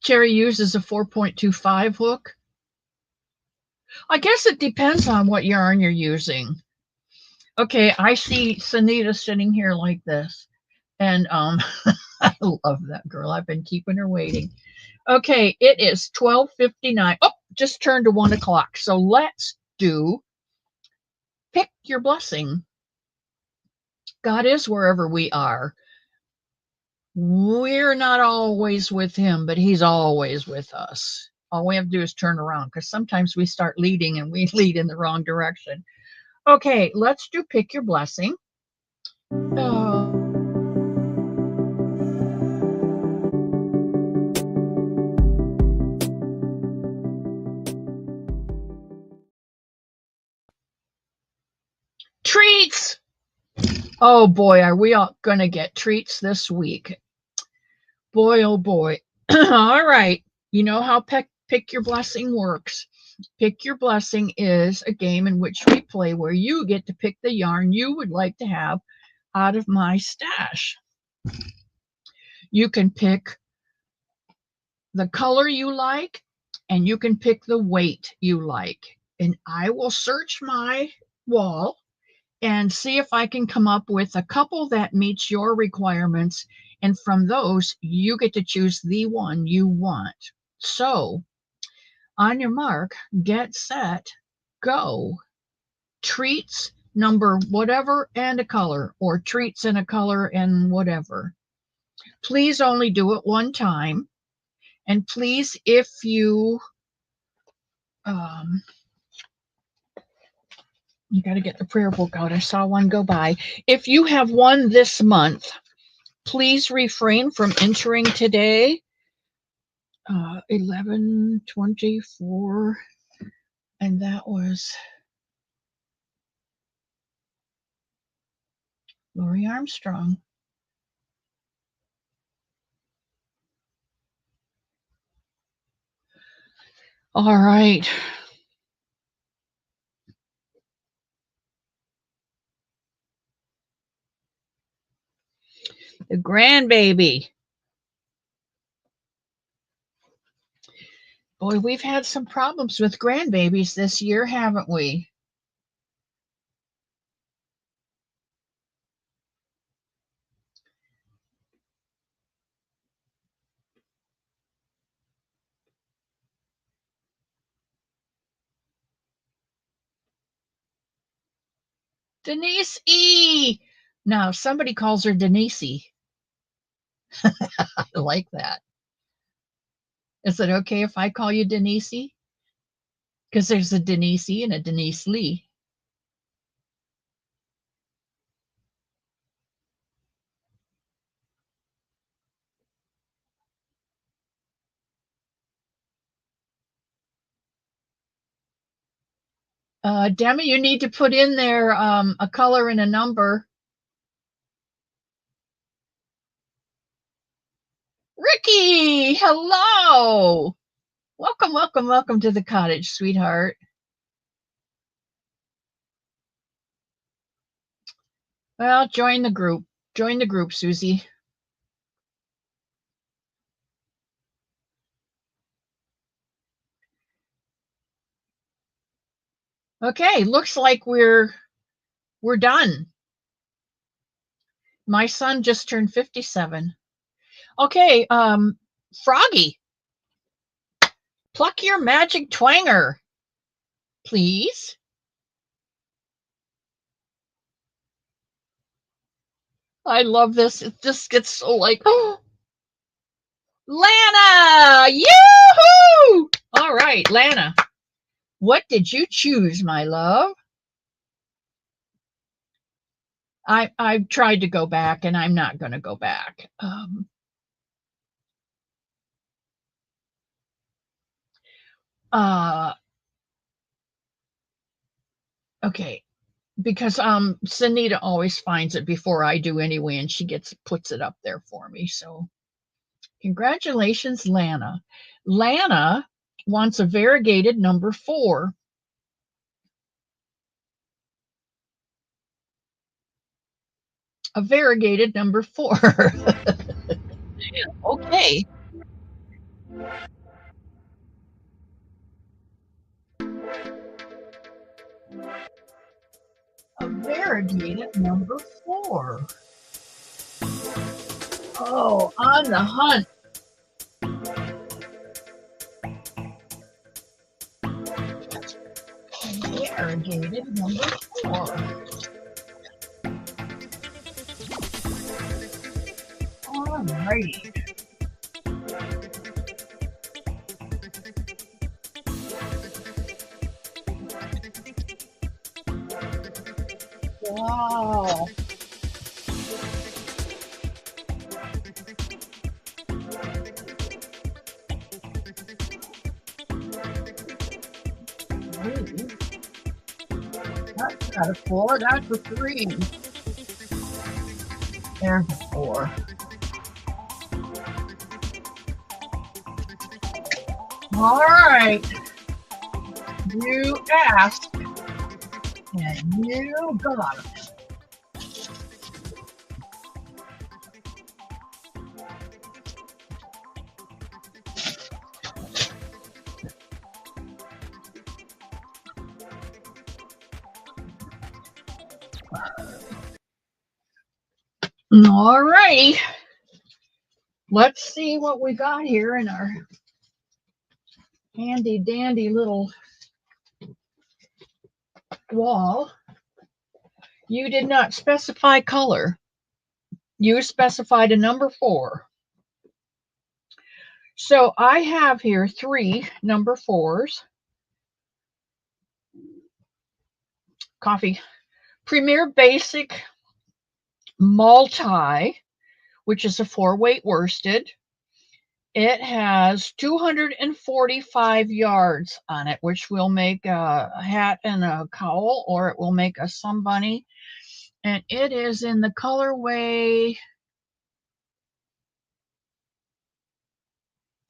Cherry uses a 4.25 hook. I guess it depends on what yarn you're using. Okay, I see Sunita sitting here like this. And I love that girl. I've been keeping her waiting. Okay, it is 12:59. Oh, just turned to 1 o'clock. So let's do pick your blessing. God is wherever we are. We're not always with him, but he's always with us. All we have to do is turn around because sometimes we start leading and we lead in the wrong direction. Okay, let's do pick your blessing. Oh. Treats! Oh boy, are we all going to get treats this week? Boy, oh boy. All right. You know how pick your blessing works. Pick your blessing is a game in which we play where you get to pick the yarn you would like to have out of my stash. You can pick the color you like and you can pick the weight you like. And I will search my wall and see if I can come up with a couple that meets your requirements. And from those, you get to choose the one you want. So, on your mark, get set, go. Treats, number whatever, and a color, or treats and a color and whatever. Please only do it one time. And please, if you got to get the prayer book out. I saw one go by. If you have won this month, please refrain from entering today. 11:24, and that was Lori Armstrong. All right. The grandbaby. Boy, we've had some problems with grandbabies this year, haven't we? Denise E. Now, somebody calls her Denise. I like that. Is it okay if I call you Denise? Because there's a Denise and a Denise Lee. Demi, you need to put in there a color and a number. Ricky, hello. Welcome, welcome, welcome to the cottage, sweetheart. Well, join the group. Join the group, Susie. Okay, looks like we're done. My son just turned 57. Okay, Froggy. Pluck your magic twanger, please. I love this. It just gets so like, oh, Lana! Yoo-hoo! All right, Lana, what did you choose, my love? I've tried to go back, and I'm not going to go back. Uh, okay, because Sunita always finds it before I do anyway, and she puts it up there for me. So congratulations, Lana. Lana wants a variegated number 4. A variegated number 4. Okay. A variegated number 4. Oh, on the hunt. Variegated number 4. All righty. Wow. Ooh. That's not a 4, that's a 3. There's a 4. All right. You asked, and you got it. All righty. Let's see what we got here in our handy dandy little wall. You did not specify color. You specified a number 4. So I have here 3 number 4s. Coffee. Premier Basic Multi, which is a 4-weight worsted. It has 245 yards on it, which will make a hat and a cowl, or it will make a Somebunny. And it is in the colorway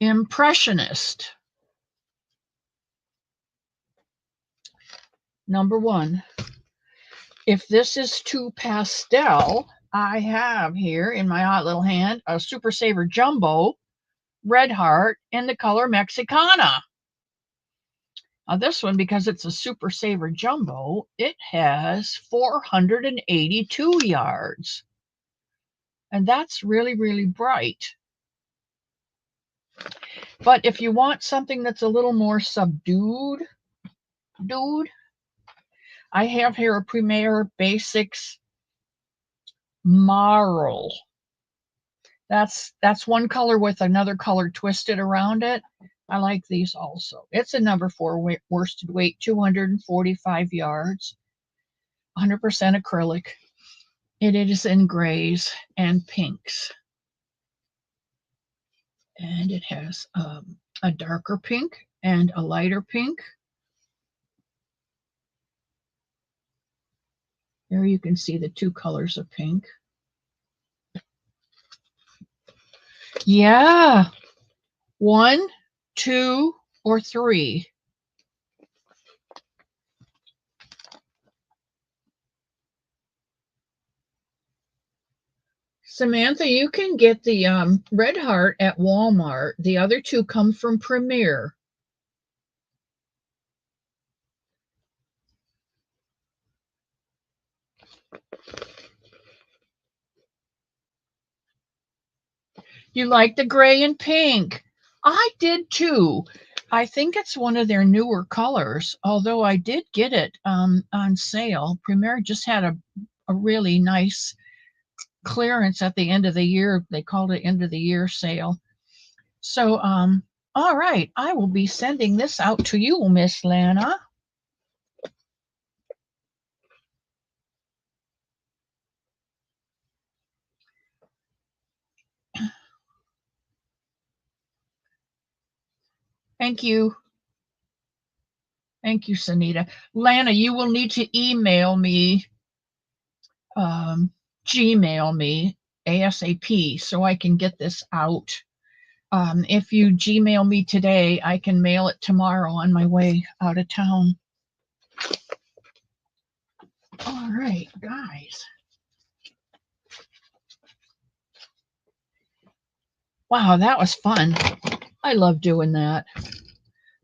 Impressionist. Number 1. If this is too pastel, I have here in my hot little hand a Super Saver Jumbo Red Heart in the color Mexicana. Now this one, because it's a Super Saver Jumbo, it has 482 yards. And that's really, really bright. But if you want something that's a little more subdued, I have here a Premier Basics Marl. That's one color with another color twisted around it. I like these also. It's a number 4 worsted weight, 245 yards, 100% acrylic. It is in grays and pinks. And it has a darker pink and a lighter pink. There you can see the 2 colors of pink. Yeah. 1, 2, or 3. Samantha, you can get the Red Heart at Walmart. The other 2 come from Premier. You like the gray and pink. I did too. I think it's one of their newer colors, although I did get it on sale. Premier just had a really nice clearance at the end of the year. They called it end of the year sale. So, all right, I will be sending this out to you, Miss Lana. Thank you. Thank you, Sanita. Lana, you will need to email me, Gmail me ASAP so I can get this out. If you Gmail me today, I can mail it tomorrow on my way out of town. All right, guys. Wow, that was fun. I love doing that.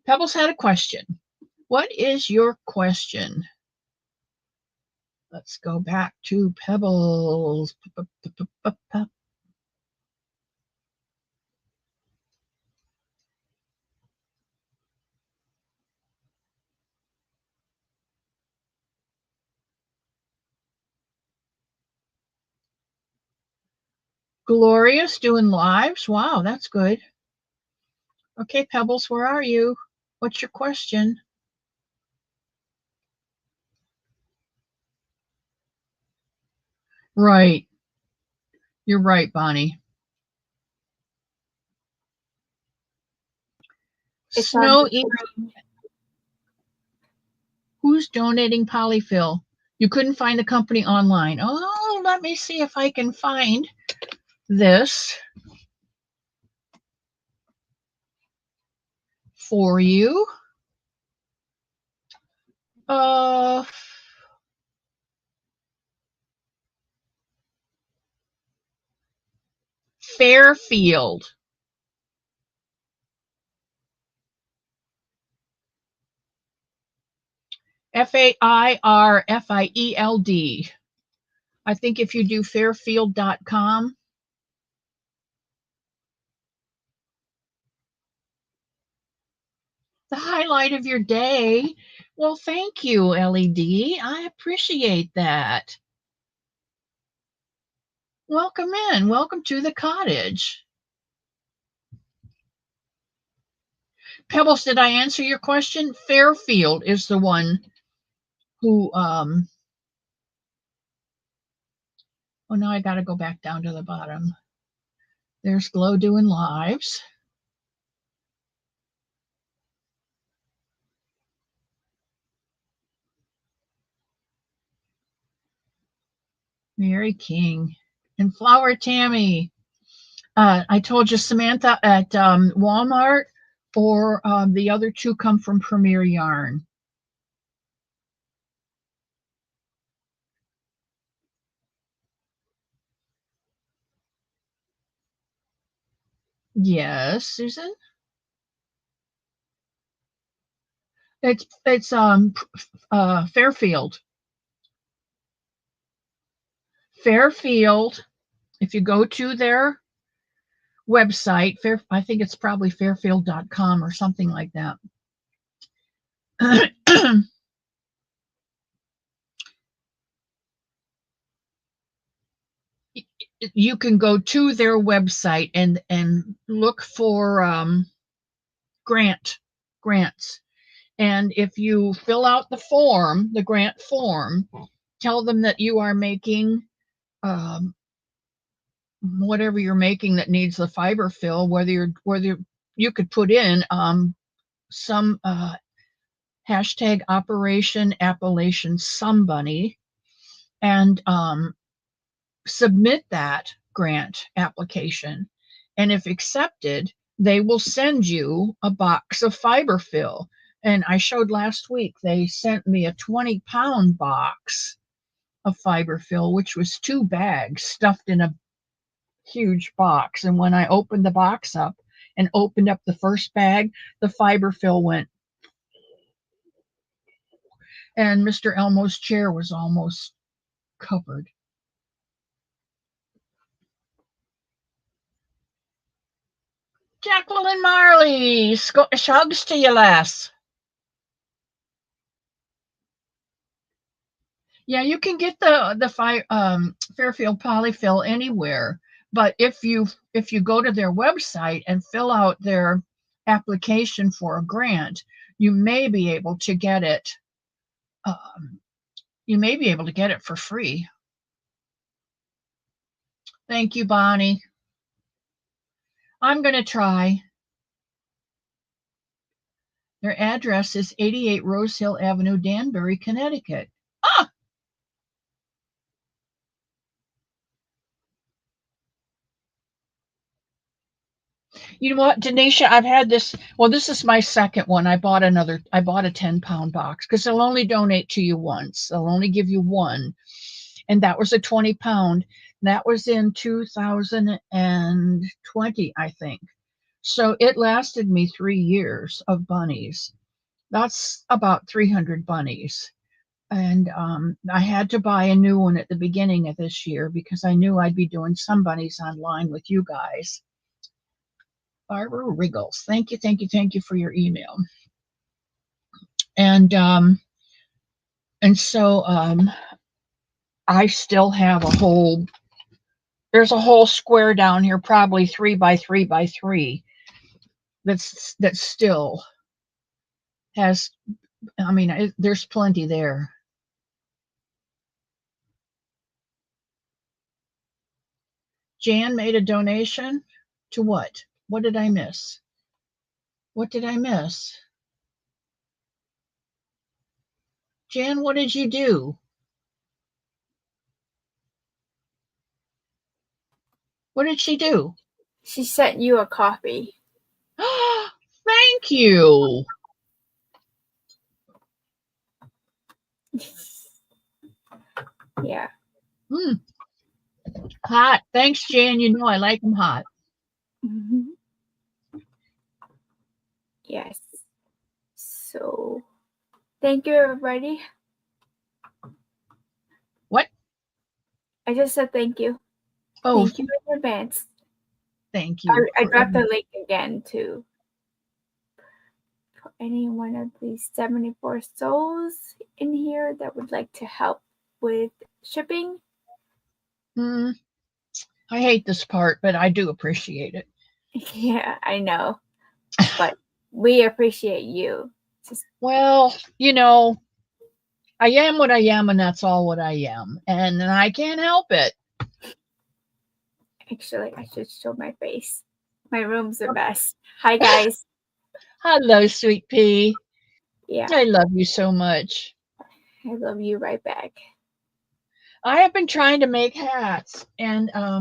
Pebbles had a question. What is your question? Let's go back to Pebbles. Glorious doing lives. Wow, that's good. Okay, Pebbles, where are you? What's your question? Right. You're right, Bonnie. It's Snow. Who's donating polyfill? You couldn't find the company online. Oh, let me see if I can find this for you. Fairfield. Fairfield. I think if you do fairfield.com. The highlight of your day. Well, thank you, LED. I appreciate that. Welcome in. Welcome to the cottage. Pebbles, did I answer your question? Fairfield is the one who oh, now I got to go back down to the bottom. There's Glow doing lives. Mary King and Flower Tammy. I told you Samantha at Walmart, or the other two come from Premier Yarn. Yes, Susan. It's Fairfield. Fairfield. If you go to their website, I think it's probably fairfield.com or something like that. You can go to their website and look for grants. And if you fill out the form, the grant form, tell them that you are making whatever you're making that needs the fiber fill, whether you could put in some hashtag Operation Appalachian Somebunny and submit that grant application. And if accepted, they will send you a box of fiber fill. And I showed last week, they sent me a 20-pound box of fiber fill, which was 2 bags stuffed in a huge box. And when I opened the box up and opened up the first bag, the fiber fill went. And Mr. Elmo's chair was almost covered. Jacqueline Marley, Scottish hugs to you, lass. Yeah, you can get the Fairfield polyfill anywhere, but if you go to their website and fill out their application for a grant, you may be able to get it. Um, you may be able to get it for free. Thank you, Bonnie. I'm going to try. Their address is 88 Rose Hill Avenue, Danbury, Connecticut. Ah, you know what, Denisha? I've had this. Well, this is my second one. I bought a 10-pound box because they'll only donate to you once. They'll only give you one. And that was a 20-pound. That was in 2020, I think. So it lasted me 3 years of bunnies. That's about 300 bunnies. And I had to buy a new one at the beginning of this year because I knew I'd be doing some bunnies online with you guys. Barbara Wriggles, thank you, thank you, thank you for your email. And so I still have there's a whole square down here, probably 3 by 3 by 3, that still has, I mean, there's plenty there. Jan made a donation to what? What did I miss? What did I miss? Jan, what did you do? What did she do? She sent you a copy. Thank you. Yeah. Hot. Thanks, Jan. You know I like them hot. Mm-hmm. Yes. So, thank you, everybody. What? I just said thank you. Oh, thank you in advance. Thank you. I dropped the link again to any one of these 74 souls in here that would like to help with shipping. I hate this part, but I do appreciate it. Yeah, I know. But we appreciate you. Well, you know, I am what I am, and that's all what I am. And I can't help it. Actually, I should show my face. My room's the best. Hi, guys. Hello, sweet pea. Yeah. I love you so much. I love you right back. I have been trying to make hats, and I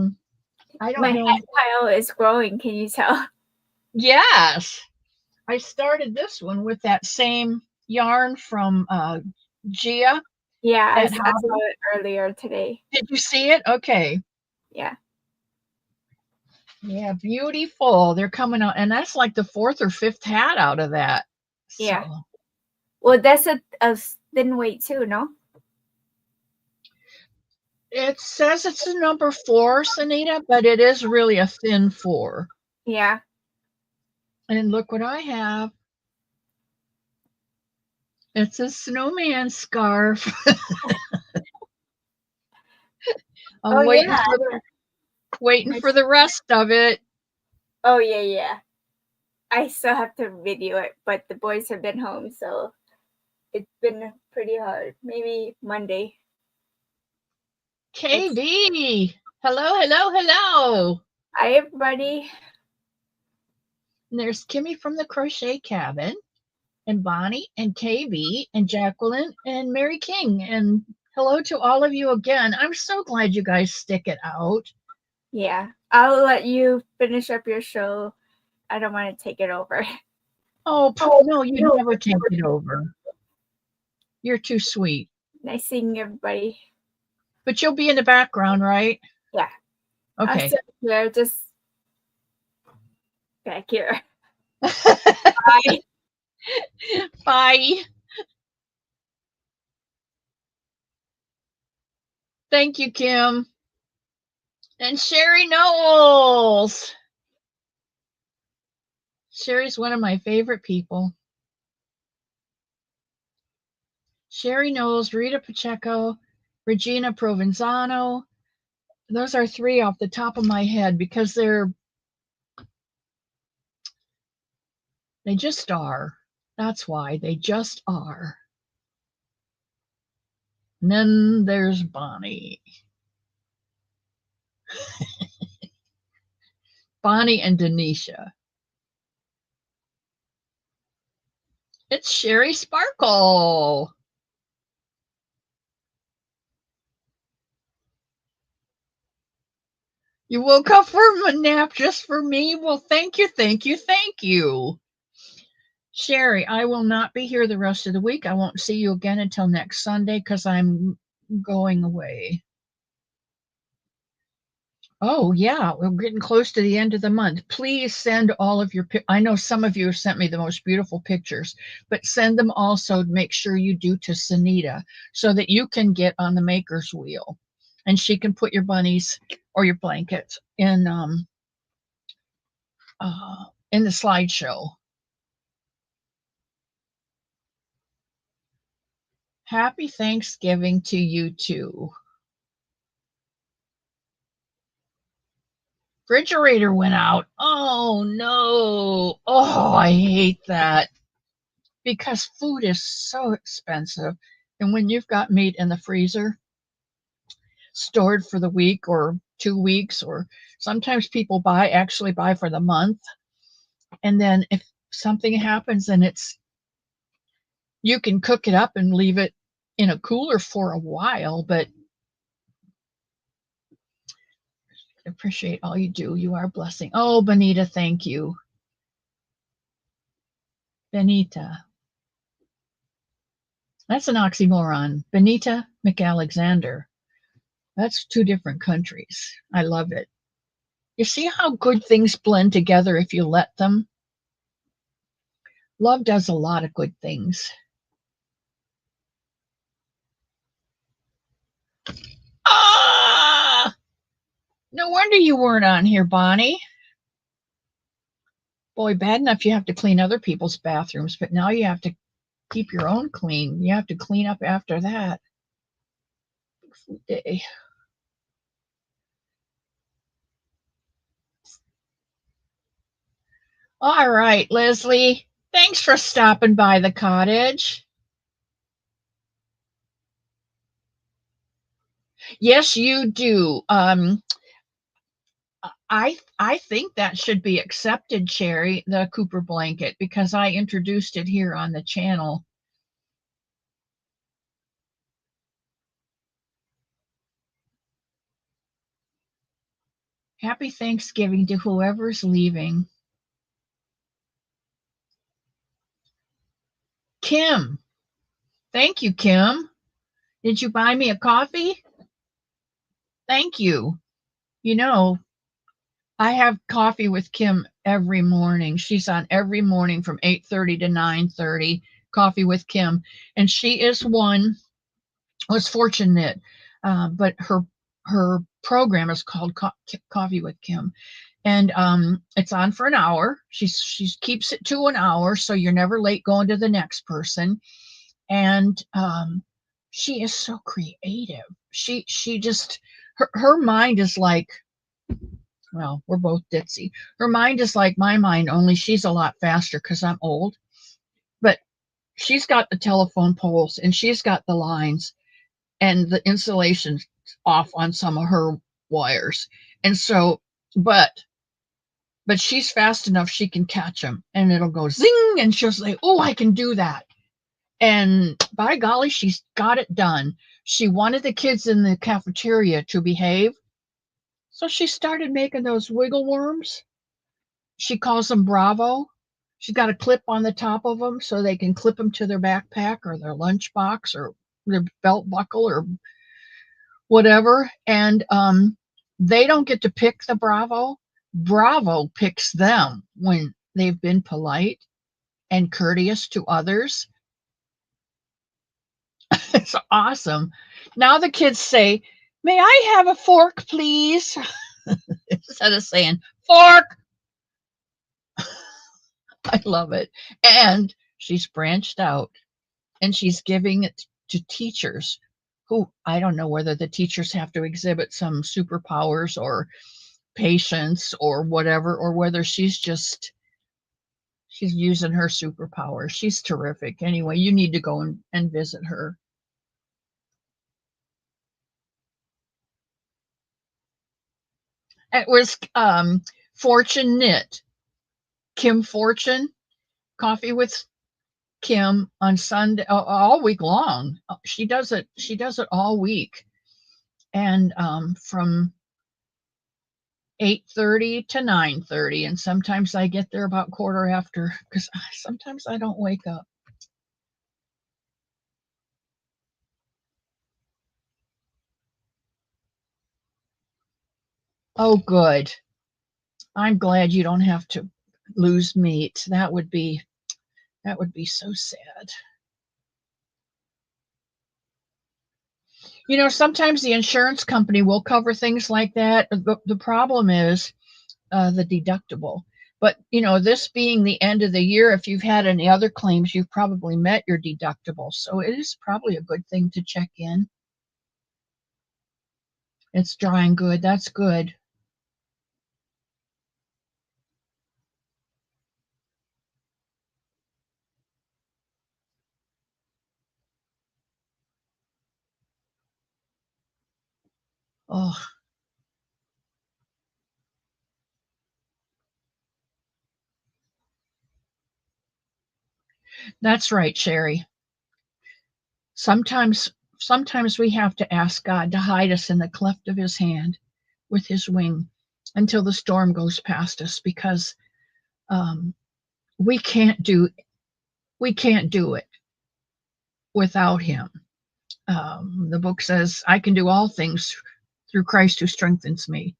don't My know. hat pile is growing. Can you tell? Yes, I started this one with that same yarn from Gia. Yeah, I At saw Hobby. it earlier today. Did you see it? Okay. Yeah. Yeah, beautiful. They're coming out, and that's like the fourth or fifth hat out of that. Yeah. So Well, that's a thin weight too, no? it says it's a number 4, Sanita, but it is really a thin 4. Yeah. And look what I have. It's a snowman scarf. I'm waiting for the rest of it. Oh yeah. I still have to video it, but the boys have been home, so it's been pretty hard. Maybe Monday. KB. Hello. Hi, everybody. And there's Kimmy from the Crochet Cabin, and Bonnie, and KB, and Jacqueline, and Mary King. And hello to all of you again. I'm so glad you guys stick it out. Yeah. I'll let you finish up your show. I don't want to take it over. Oh, no, you never take it over. You're too sweet. Nice seeing everybody. But you'll be in the background, right? Yeah. Okay. I'll sit here, just back here. Bye. Bye. Thank you, Kim. And Sherry Knowles. Sherry's one of my favorite people. Sherry Knowles, Rita Pacheco, Regina Provenzano. Those are three off the top of my head because they just are. That's why they just are. And then there's Bonnie. Bonnie and Denisha. It's Sherry Sparkle. You woke up from a nap just for me? Well, thank you, thank you, thank you. Sherry, I will not be here the rest of the week. I won't see you again until next Sunday because I'm going away. Oh, yeah, we're getting close to the end of the month. Please send all of your, I know some of you have sent me the most beautiful pictures, but send them also, make sure you do to Sunita so that you can get on the maker's wheel and she can put your bunnies or your blankets in the slideshow. Happy Thanksgiving to you too. Refrigerator went out. Oh no. Oh, I hate that because food is so expensive. And when you've got meat in the freezer stored for the week or 2 weeks, or sometimes people actually buy for the month. And then if something happens and you can cook it up and leave it in a cooler for a while, but I appreciate all you do. You are a blessing. Oh, Benita, thank you. Benita. That's an oxymoron. Benita McAlexander. That's two different countries. I love it. You see how good things blend together if you let them? Love does a lot of good things. Ah! No wonder you weren't on here, Bonnie. Boy, bad enough you have to clean other people's bathrooms, but now you have to keep your own clean. You have to clean up after that. Food day. All right, Leslie. Thanks for stopping by the cottage. Yes, you do. I think that should be accepted, Cherry, the Cooper blanket, because I introduced it here on the channel. Happy Thanksgiving to whoever's leaving. Kim. Thank you, Kim. Did you buy me a coffee? Thank you. You know, I have coffee with Kim every morning. She's on every morning from 8:30 to 9:30, coffee with Kim. And she is one, was fortunate, but her program is called Coffee with Kim. And it's on for an hour. She keeps it to an hour, so you're never late going to the next person. And she is so creative. She just her mind is like, well, we're both ditzy. Her mind is like my mind, only she's a lot faster because I'm old. But she's got the telephone poles and she's got the lines and the insulation off on some of her wires. And so, but she's fast enough she can catch them and it'll go zing and she'll say, oh, I can do that. And by golly, she's got it done. She wanted the kids in the cafeteria to behave. So she started making those wiggle worms. She calls them Bravo. She's got a clip on the top of them so they can clip them to their backpack or their lunchbox or their belt buckle or whatever. And they don't get to pick the Bravo. Bravo picks them when they've been polite and courteous to others. It's awesome. Now the kids say, may I have a fork, please? Instead of saying, fork. I love it. And she's branched out and she's giving it to teachers who, I don't know whether the teachers have to exhibit some superpowers or patience or whatever, or whether she's using her superpowers. She's terrific. Anyway, you need to go and visit her. It was Fortune Knit, Kim Fortune, Coffee with Kim on Sunday, all week long. She does it. She does it all week, and from 8:30 to 9:30, and sometimes I get there about quarter after because sometimes I don't wake up. Oh, good. I'm glad you don't have to lose meat. That would be so sad. Sometimes the insurance company will cover things like that. The problem is the deductible. But, this being the end of the year, if you've had any other claims, you've probably met your deductible. So it is probably a good thing to check in. It's drying good. That's good. Oh, that's right, Sherry. Sometimes we have to ask God to hide us in the cleft of his hand with his wing until the storm goes past us because um, we can't do we can't do it without him. The book says, I can do all things through Christ who strengthens me.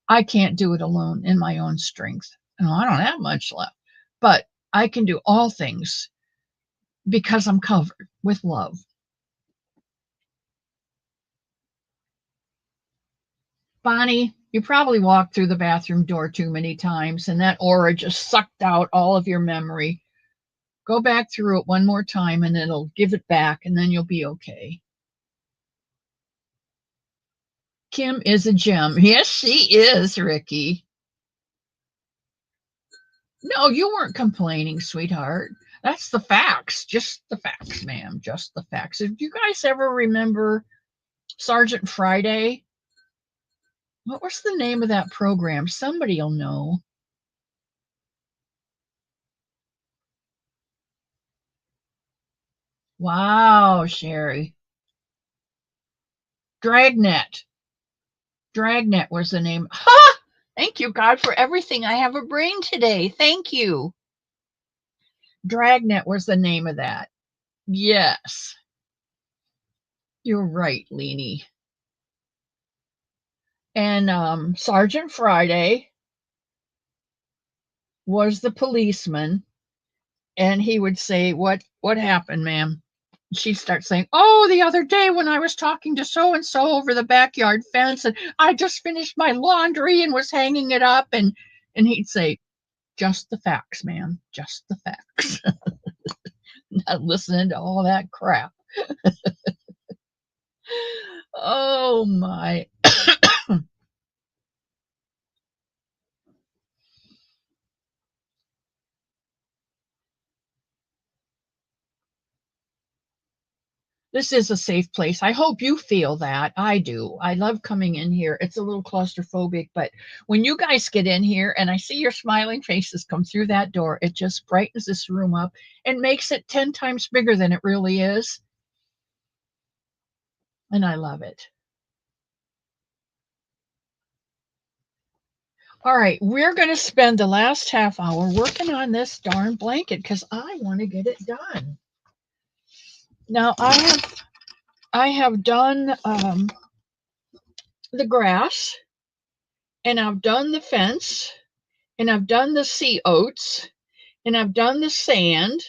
I can't do it alone in my own strength. I don't have much left, but I can do all things because I'm covered with love. Bonnie, you probably walked through the bathroom door too many times and that aura just sucked out all of your memory. Go back through it one more time and it'll give it back and then you'll be okay. Kim is a gem. Yes, she is, Ricky. No, you weren't complaining, sweetheart. That's the facts. Just the facts, ma'am. Just the facts. Do you guys ever remember Sergeant Friday? What was the name of that program? Somebody'll know. Wow, Sherry. Dragnet. Dragnet was the name. Ha! Thank you, God, for everything. I have a brain today. Thank you. Dragnet was the name of that. Yes. You're right, Leanie. And Sergeant Friday was the policeman, and he would say, "What happened, ma'am?" She'd start saying, "Oh, the other day when I was talking to so and so over the backyard fence, and I just finished my laundry and was hanging it up," and he'd say, "Just the facts, ma'am, just the facts." Not listening to all that crap. Oh my. This is a safe place. I hope you feel that. I do. I love coming in here. It's a little claustrophobic, but when you guys get in here and I see your smiling faces come through that door, it just brightens this room up and makes it 10 times bigger than it really is. And I love it. All right, we're going to spend the last half hour working on this darn blanket because I want to get it done. Now I have done the grass, and I've done the fence, and I've done the sea oats, and I've done the sand,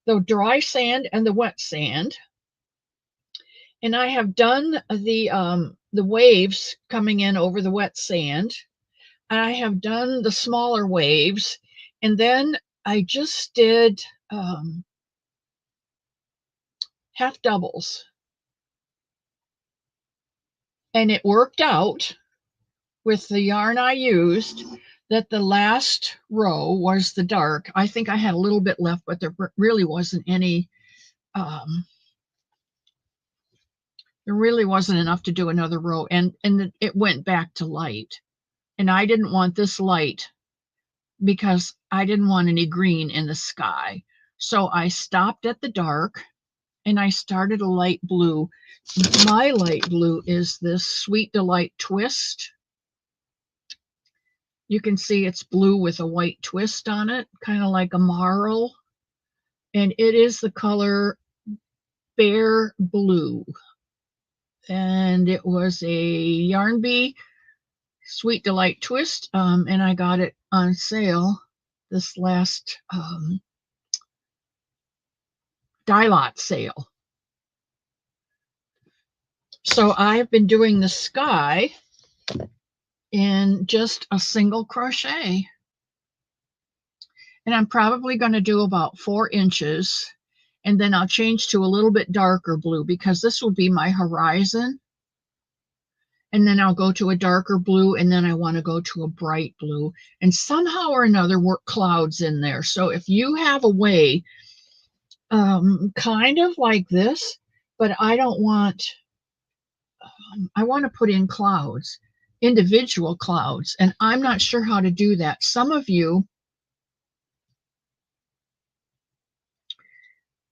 the dry sand and the wet sand, and I have done the waves coming in over the wet sand. I have done the smaller waves, and then I just did half doubles, and it worked out with the yarn I used that the last row was the dark. I think I had a little bit left, but there really wasn't any. There really wasn't enough to do another row, and it went back to light. And I didn't want this light because I didn't want any green in the sky. So I stopped at the dark and I started a light blue. My light blue is this Sweet Delight twist. You can see it's blue with a white twist on it, kind of like a marl. And it is the color Bear Blue. And it was a Yarn Bee Sweet Delight twist, and I got it on sale this last die lot sale. So I've been doing the sky in just a single crochet, and I'm probably going to do about 4 inches, and then I'll change to a little bit darker blue because this will be my horizon. And then I'll go to a darker blue, and then I want to go to a bright blue, and somehow or another work clouds in there. So if you have a way, kind of like this, but I don't want, I want to put in clouds, individual clouds, and I'm not sure how to do that. Some of you,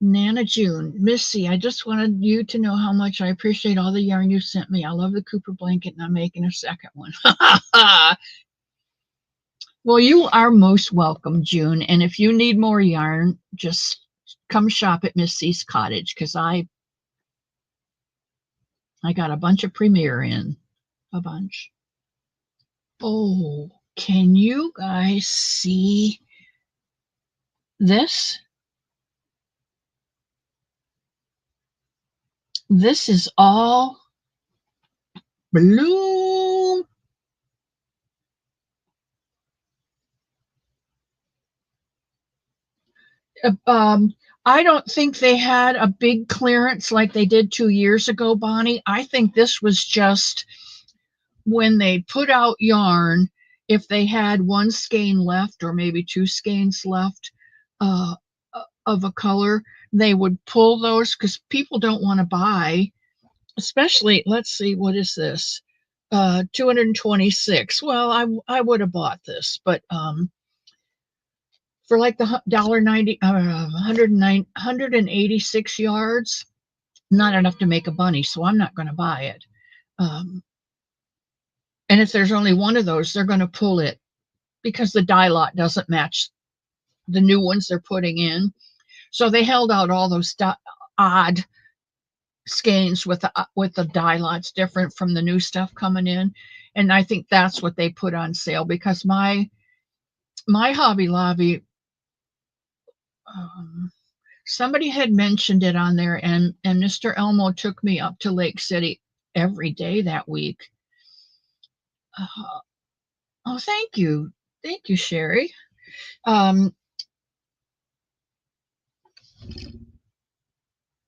Nana June, Missy, I just wanted you to know how much I appreciate all the yarn you sent me. I love the Cooper blanket, and I'm making a second one. Well, you are most welcome, June. And if you need more yarn, just come shop at Miss C's cottage because I got a bunch of Premier in. A bunch. Oh, can you guys see this? This is all blue. I don't think they had a big clearance like they did 2 years ago, Bonnie. I think this was just when they put out yarn, if they had 1 skein left or maybe 2 skeins left of a color, they would pull those because people don't want to buy, especially, let's see, what is this? 226. Well, I would have bought this, but for like the $1.90, 186 yards, not enough to make a bunny, so I'm not going to buy it. And if there's only one of those, they're going to pull it because the dye lot doesn't match the new ones they're putting in. So they held out all those odd skeins with the dye lots different from the new stuff coming in. And I think that's what they put on sale because my Hobby Lobby, somebody had mentioned it on there, and Mr. Elmo took me up to Lake City every day that week. Oh, thank you, Sherry.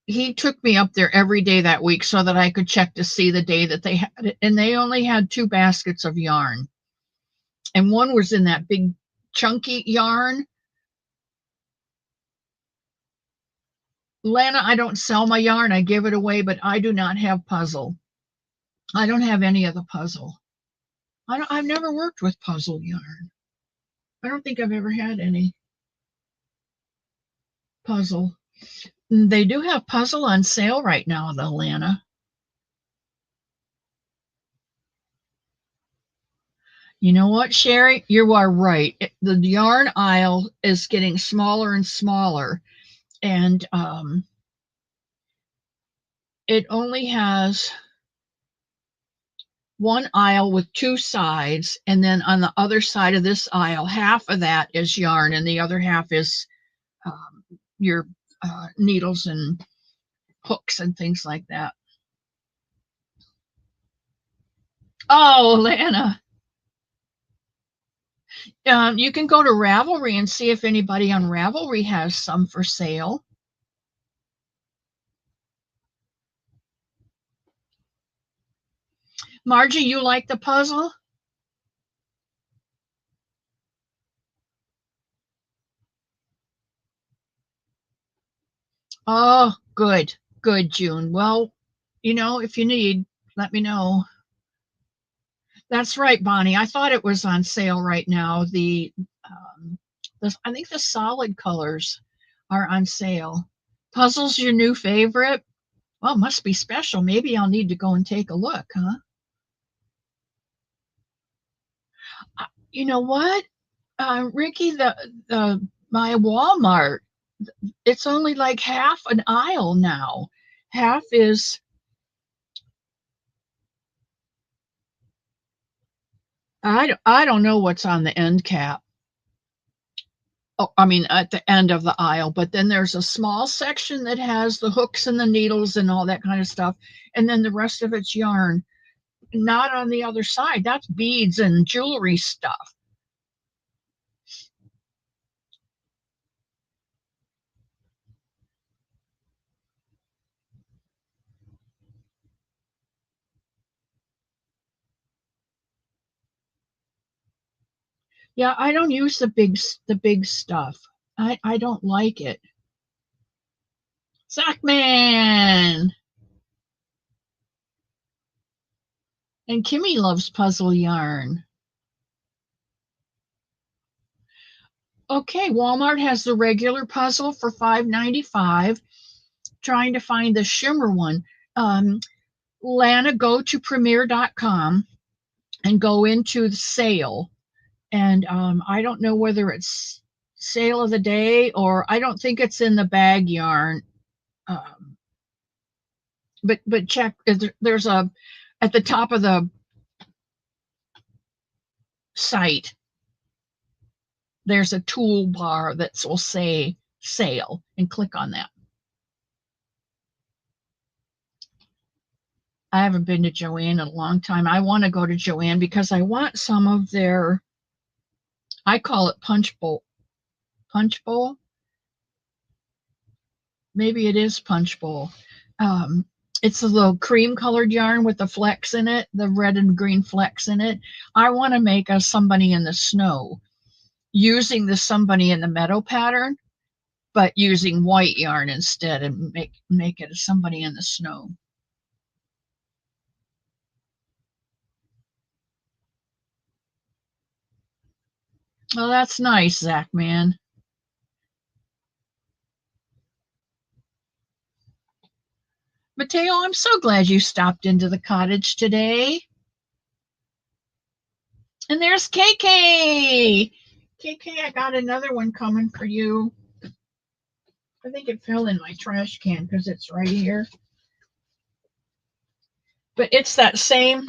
He took me up there every day that week so that I could check to see the day that they had it, and they only had 2 baskets of yarn, and one was in that big chunky yarn. Lana, I don't sell my yarn, I give it away, but I do not have puzzle. I don't have any of the puzzle. I've never worked with puzzle yarn. I don't think I've ever had any puzzle. They do have puzzle on sale right now, though, Lana. You know what, Sherry? You are right. The yarn aisle is getting smaller and smaller, and it only has one aisle with 2 sides, and then on the other side of this aisle, half of that is yarn, and the other half is your needles and hooks and things like that. Oh, Lana. You can go to Ravelry and see if anybody on Ravelry has some for sale. Margie, you like the puzzle? Oh, good. Good, June. Well, if you need, let me know. That's right, Bonnie. I thought it was on sale right now. I think the solid colors are on sale. Puzzles your new favorite? Well, must be special. Maybe I'll need to go and take a look, huh? You know what, Ricky? The my Walmart. It's only like half an aisle now. Half is I don't know what's on the end cap. Oh, I mean at the end of the aisle, but then there's a small section that has the hooks and the needles and all that kind of stuff, and then the rest of it's yarn. Not on the other side. That's beads and jewelry stuff. Yeah, I don't use the big stuff. I don't like it. Zachman and Kimmy loves puzzle yarn. Okay, Walmart has the regular puzzle for $5.95. Trying to find the shimmer one. Lana, go to premier.com and go into the sale. And I don't know whether it's sale of the day or I don't think it's in the bag yarn. Um, but check. There's a at the top of the site. There's a toolbar that will say sale, and click on that. I haven't been to Joann in a long time. I want to go to Joann because I want some of their, I call it punch bowl. Punch bowl? Maybe it is punch bowl. Um, it's a little cream colored yarn with the flecks in it, the red and green flecks in it. I want to make a somebody in the snow using the somebody in the meadow pattern, but using white yarn instead and make it a somebody in the snow. Oh, that's nice, Zach, man. Mateo, I'm so glad you stopped into the cottage today. And there's KK. KK, I got another one coming for you. I think it fell in my trash can because it's right here. But it's that same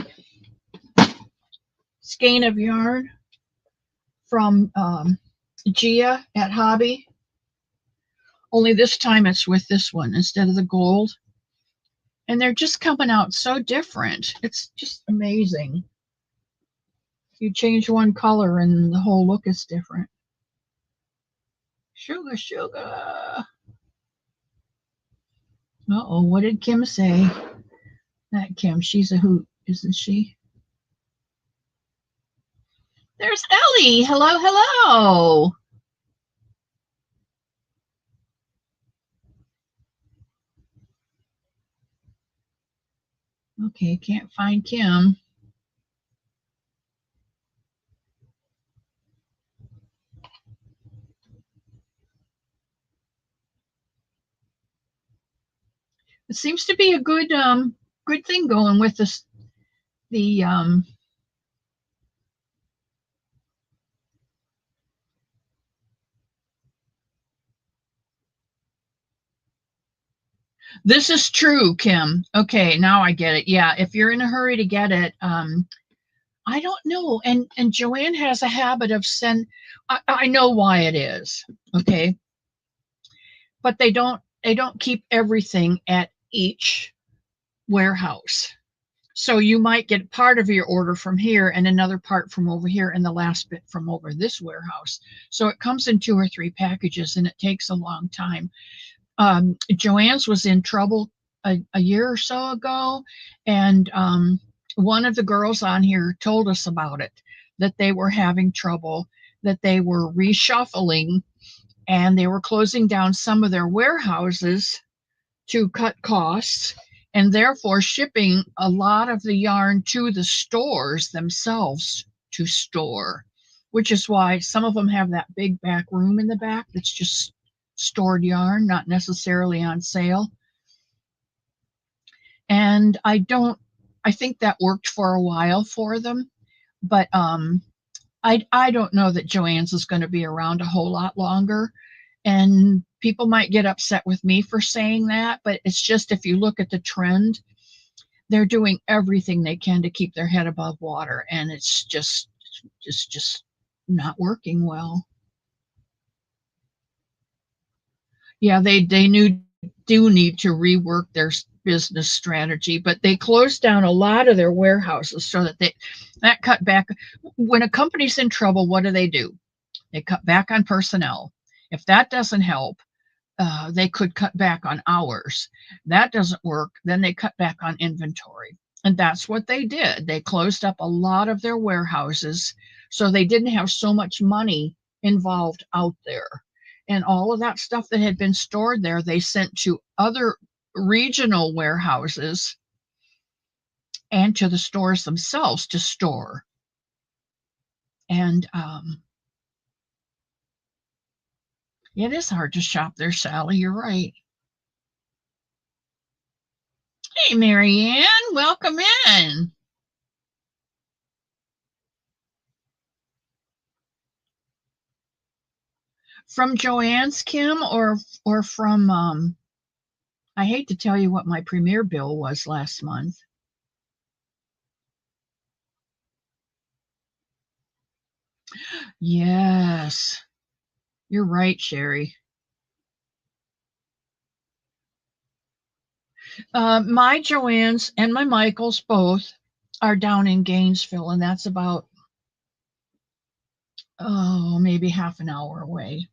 skein of yarn from Gia at Hobby. Only this time it's with this one instead of the gold. And they're just coming out so different. It's just amazing. You change one color and the whole look is different. Sugar, sugar. Uh-oh, what did Kim say? That Kim, she's a hoot, isn't she? There's Ellie. Hello, hello. Okay, can't find Kim. It seems to be a good thing going with this the This is true, Kim. Okay, now I get it. Yeah, if you're in a hurry to get it, I don't know. And Joann has a habit of I know why it is. Okay, but they don't keep everything at each warehouse. So you might get part of your order from here and another part from over here and the last bit from over this warehouse. So it comes in 2 or 3 packages and it takes a long time. Joanne's was in trouble a year or so ago, and one of the girls on here told us about it, that they were having trouble, that they were reshuffling, and they were closing down some of their warehouses to cut costs and therefore shipping a lot of the yarn to the stores themselves to store, which is why some of them have that big back room in the back that's just stored yarn, not necessarily on sale. And I think that worked for a while for them, but I don't know that Joann's is going to be around a whole lot longer. And people might get upset with me for saying that, but it's just if you look at the trend, they're doing everything they can to keep their head above water, and it's just not working well. Yeah, do need to rework their business strategy, but they closed down a lot of their warehouses so that cut back. When a company's in trouble, what do? They cut back on personnel. If that doesn't help, they could cut back on hours. That doesn't work, then they cut back on inventory. And that's what they did. They closed up a lot of their warehouses so they didn't have so much money involved out there. And all of that stuff that had been stored there, they sent to other regional warehouses and to the stores themselves to store. And it is hard to shop there, Sally. You're right. Hey, Marianne, welcome in. From Joanne's, Kim, or from I hate to tell you what my premier bill was last month. Yes, you're right, Sherry. My Joanne's and my Michael's both are down in Gainesville, and that's about maybe half an hour away.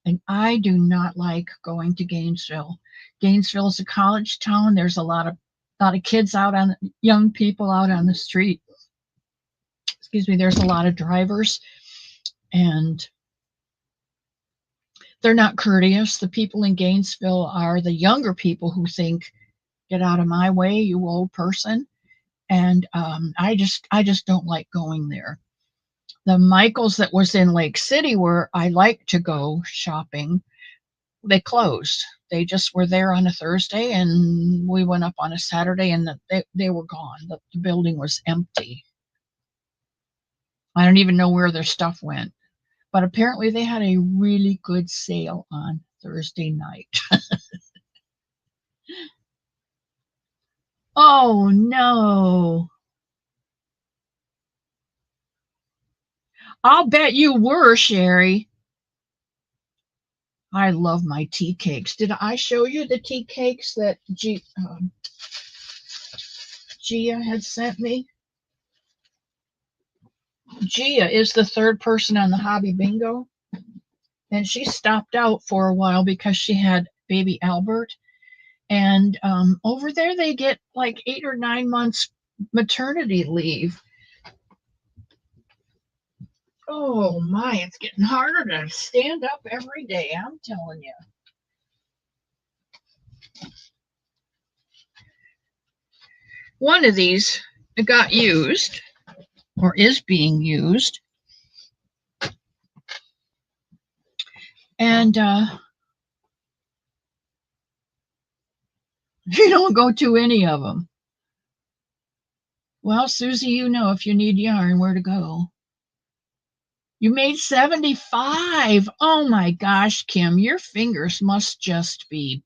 And I do not like going to Gainesville. Gainesville is a college town. There's a lot of kids out on young people out on the street. Excuse me. There's a lot of drivers, and they're not courteous. The people in Gainesville are the younger people who think, "Get out of my way, you old person." And I just don't like going there. The Michaels that was in Lake City, where I like to go shopping, they closed. They just were there on a Thursday, and we went up on a Saturday, and they were gone. The building was empty. I don't even know where their stuff went, but apparently they had a really good sale on Thursday night. Oh no. I'll bet you were, Sherry. I love my tea cakes. Did I show you the tea cakes that Gia had sent me? Gia is the third person on the hobby bingo, and she stopped out for a while because she had baby Albert. And over there, they get like 8 or 9 months maternity leave. Oh my, it's getting harder to stand up every day, I'm telling you. One of these got used or is being used. And you don't go to any of them. Well, Susie, you know if you need yarn, where to go. You made 75. Oh my gosh, Kim, your fingers must just be.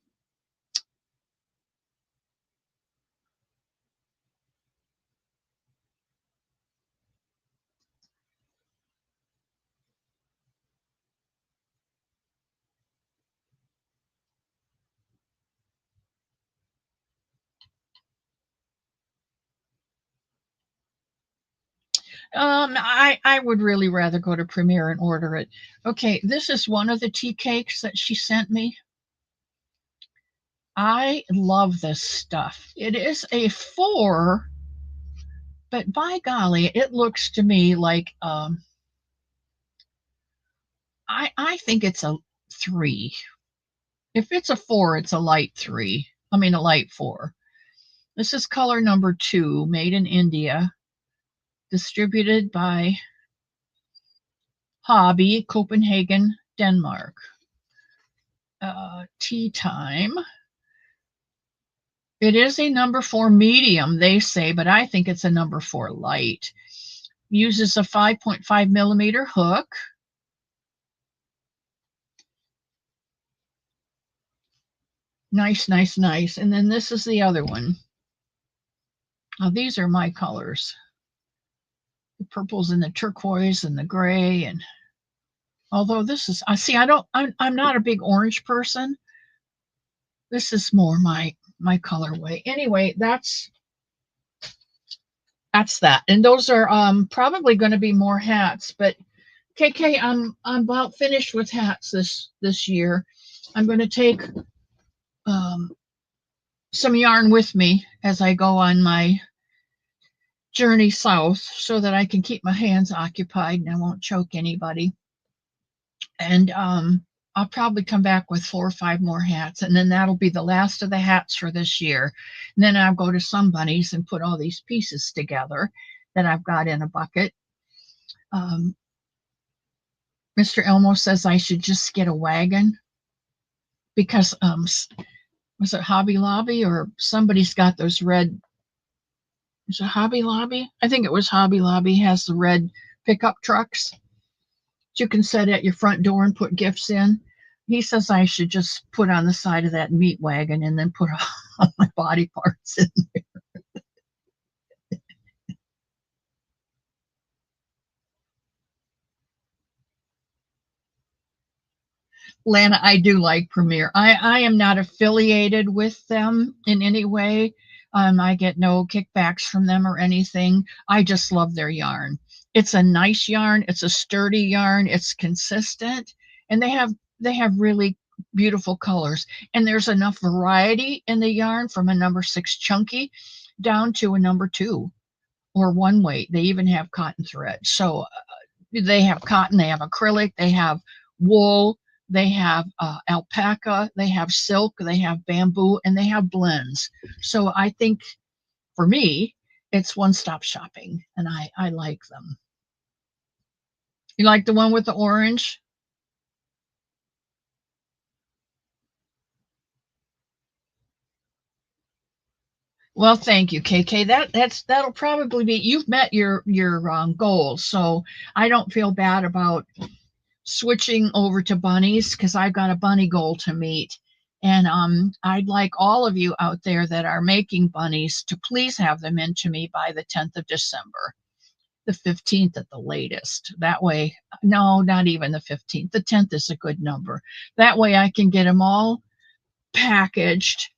I would really rather go to Premier and order it. Okay, this is one of the tea cakes that she sent me. I love this stuff. It is a 4, but by golly, it looks to me like I think it's a 3. If it's a 4, it's a light 3. I mean a light 4. This is color number 2, made in India, distributed by Hobby, Copenhagen, Denmark. Tea time. It is a number 4 medium, they say, but I think it's a number 4 light. Uses a 5.5 millimeter hook. Nice, nice, nice. And then this is the other one. Now, these are my colors. The purples and the turquoise and the gray. And although this is, I see, I'm not a big orange person. This is more my colorway. Anyway, that's that. And those are probably going to be more hats, but KK, I'm about finished with hats this year. I'm going to take um, some yarn with me as I go on my journey south so that I can keep my hands occupied and I won't choke anybody. And I'll probably come back with 4 or 5 more hats, and then that'll be the last of the hats for this year. And then I'll go to Somebunny's and put all these pieces together that I've got in a bucket. Um, Mr. Elmo says I should just get a wagon because was it Hobby Lobby or somebody's got those red? Is it Hobby Lobby? I think it was Hobby Lobby has the red pickup trucks that you can set at your front door and put gifts in. He says I should just put on the side of that meat wagon and then put all my body parts in. Lana, I do like Premier. I am not affiliated with them in any way. I get no kickbacks from them or anything. I just love their yarn. It's a nice yarn. It's a sturdy yarn. It's consistent, and they have really beautiful colors. And there's enough variety in the yarn from a number 6 chunky down to a number 2 or 1 weight. They even have cotton thread. So they have cotton, they have acrylic, they have wool, they have alpaca, they have silk, they have bamboo, and they have blends. So I think for me, it's one-stop shopping, and I like them. You like the one with the orange? Well, thank you, KK. That'll probably be you've met your goals, so I don't feel bad about switching over to bunnies because I've got a bunny goal to meet. And I'd like all of you out there that are making bunnies to please have them in to me by the 10th of December, the 15th at the latest. That way, no, not even the 15th. The 10th is a good number. That way I can get them all packaged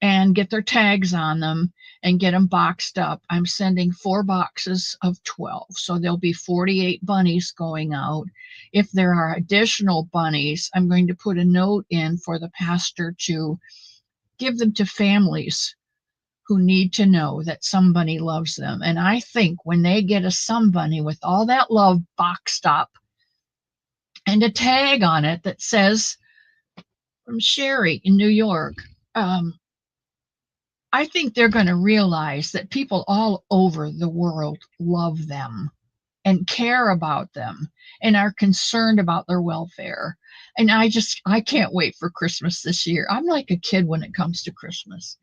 and get their tags on them and get them boxed up. I'm sending 4 boxes of 12. So there'll be 48 bunnies going out. If there are additional bunnies, I'm going to put a note in for the pastor to give them to families who need to know that somebody loves them. And I think when they get a somebody with all that love boxed up and a tag on it that says from Sherry in New York, I think they're going to realize that people all over the world love them and care about them and are concerned about their welfare. And I can't wait for Christmas this year. I'm like a kid when it comes to Christmas.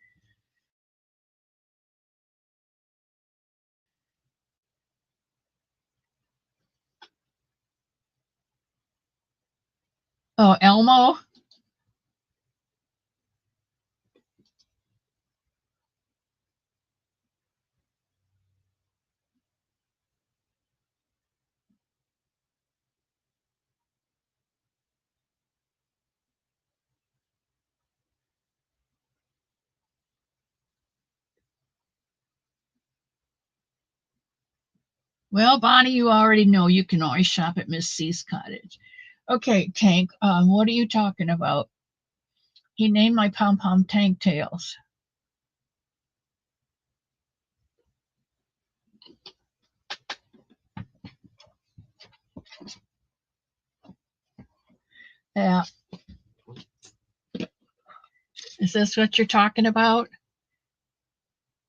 Oh, Elmo. Well, Bonnie, you already know you can always shop at Miss C's cottage. Okay, Tank, what are you talking about? He named my pom pom Tank Tails. Yeah, is this what you're talking about?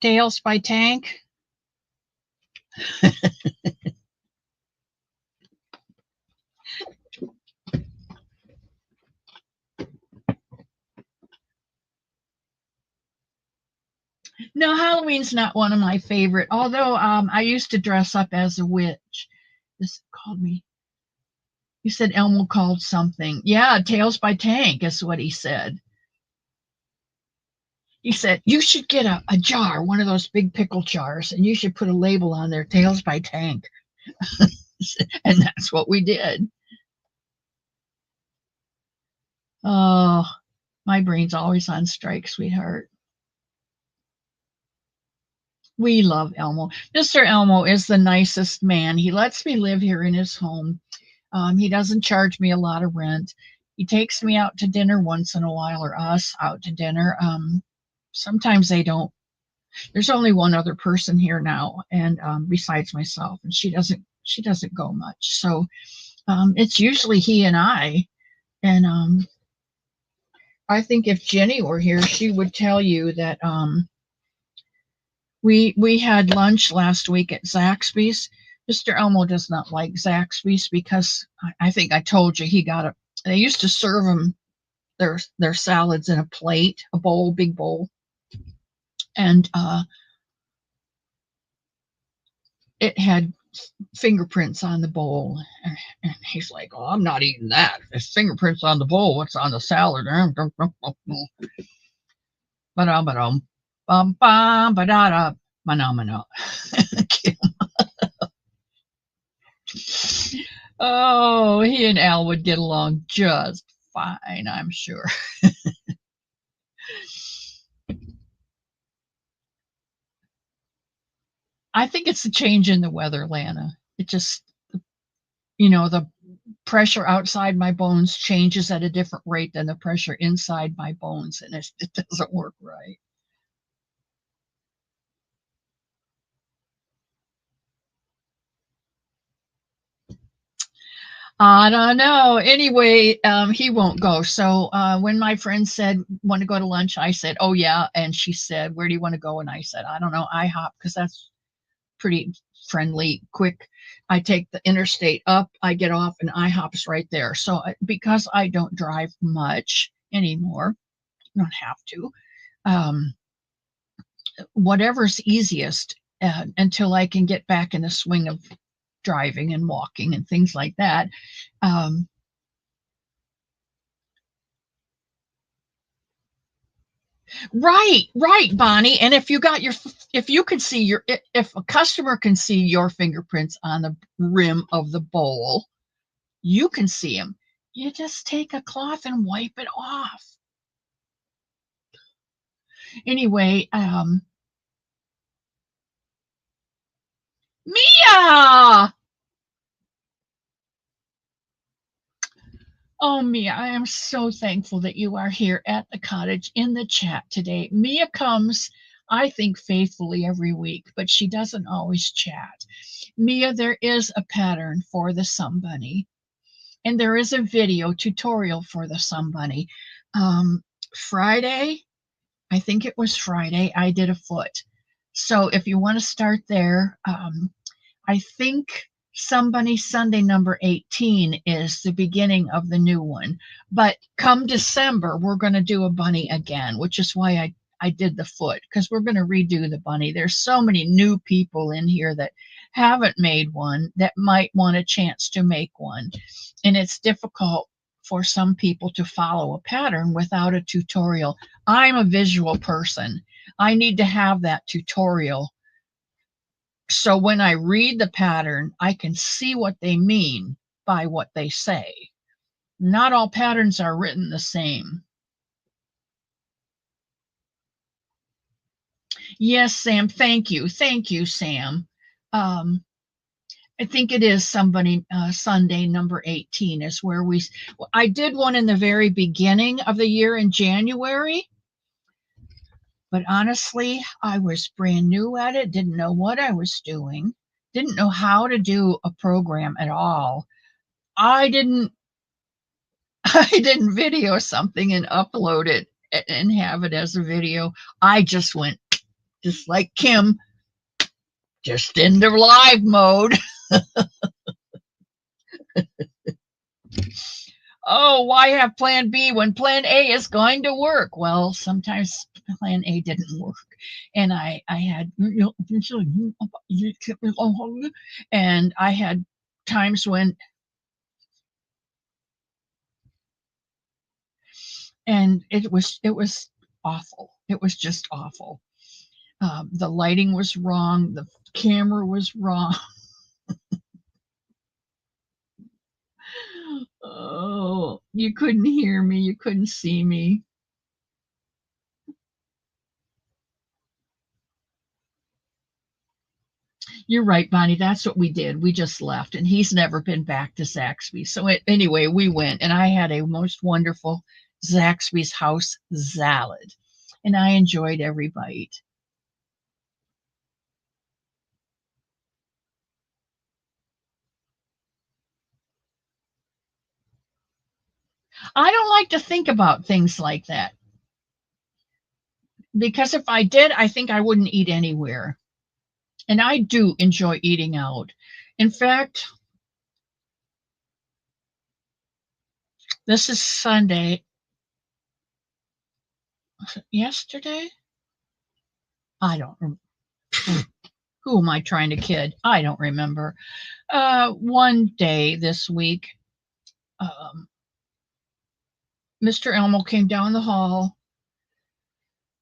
Tails by Tank? No, Halloween's not one of my favorite. Although I used to dress up as a witch. This called me. You said Elmo called something. Yeah, Tails by Tank is what he said. He said you should get a jar, one of those big pickle jars, and you should put a label on there, Tails by Tank. And that's what we did. Oh, my brain's always on strike, sweetheart. We love Elmo. Mr. Elmo is the nicest man. He lets me live here in his home. He doesn't charge me a lot of rent. He takes me out to dinner once in a while, or us out to dinner. Sometimes they don't. There's only one other person here now, and besides myself, and she doesn't go much. So it's usually he and I. And I think if Jenny were here, she would tell you that we had lunch last week at Zaxby's. Mr. Elmo does not like Zaxby's because I think I told you he got a. They used to serve him their salads in a plate, a bowl, big bowl, and it had fingerprints on the bowl. And he's like, "Oh, I'm not eating that. There's fingerprints on the bowl. What's on the salad?" Ba-dum, bum, bum, ba-da-da, mana. Oh, he and Al would get along just fine, I'm sure. I think it's the change in the weather, Lana. It just, the pressure outside my bones changes at a different rate than the pressure inside my bones, and it doesn't work right. I don't know. Anyway, he won't go. So when my friend said, "Want to go to lunch?" I said, "Oh yeah." And she said, "Where do you want to go?" And I said, "I don't know. IHOP, because that's pretty friendly, quick. I take the interstate up, I get off, and IHOP's right there." So because I don't drive much anymore, I don't have to. Um, Whatever's easiest until I can get back in the swing of driving and walking and things like that. Um, right, Bonnie. And if you can see if a customer can see your fingerprints on the rim of the bowl, you can see them. You just take a cloth and wipe it off. Anyway, Mia! Oh, Mia, I am so thankful that you are here at the cottage in the chat today. Mia comes, I think, faithfully every week, but she doesn't always chat. Mia, there is a pattern for the Somebunny, and there is a video tutorial for the Somebunny. Friday, I think it was Friday, I did a foot. So if you want to start there, I think Somebunny Sunday number 18 is the beginning of the new one. But come December, we're going to do a bunny again, which is why I did the foot, because we're going to redo the bunny. There's so many new people in here that haven't made one that might want a chance to make one. And it's difficult for some people to follow a pattern without a tutorial. I'm a visual person. I need to have that tutorial, so when I read the pattern, I can see what they mean by what they say. Not all patterns are written the same. Yes, Sam, thank you. Thank you, Sam. Um, I think it is Somebody Sunday number 18 is where I did one in the very beginning of the year in January, but honestly, I was brand new at it, didn't know what I was doing, didn't know how to do a program at all. I didn't I didn't video something and upload it and have it as a video. I just went just like Kim, just into live mode. Oh, why have plan B when plan A is going to work? Well, sometimes plan A didn't work. And I had, and I had times when, and it was awful. It was just awful. The lighting was wrong. The camera was wrong. Oh, you couldn't hear me. You couldn't see me. You're right, Bonnie. That's what we did. We just left, and he's never been back to Zaxby's. So anyway, we went, and I had a most wonderful Zaxby's house salad, and I enjoyed every bite. I don't like to think about things like that because if I did, I think I wouldn't eat anywhere. And I do enjoy eating out. In fact, this is Sunday. Yesterday? I don't remember. Who am I trying to kid? I don't remember. One day this week, um, Mr. Elmo came down the hall.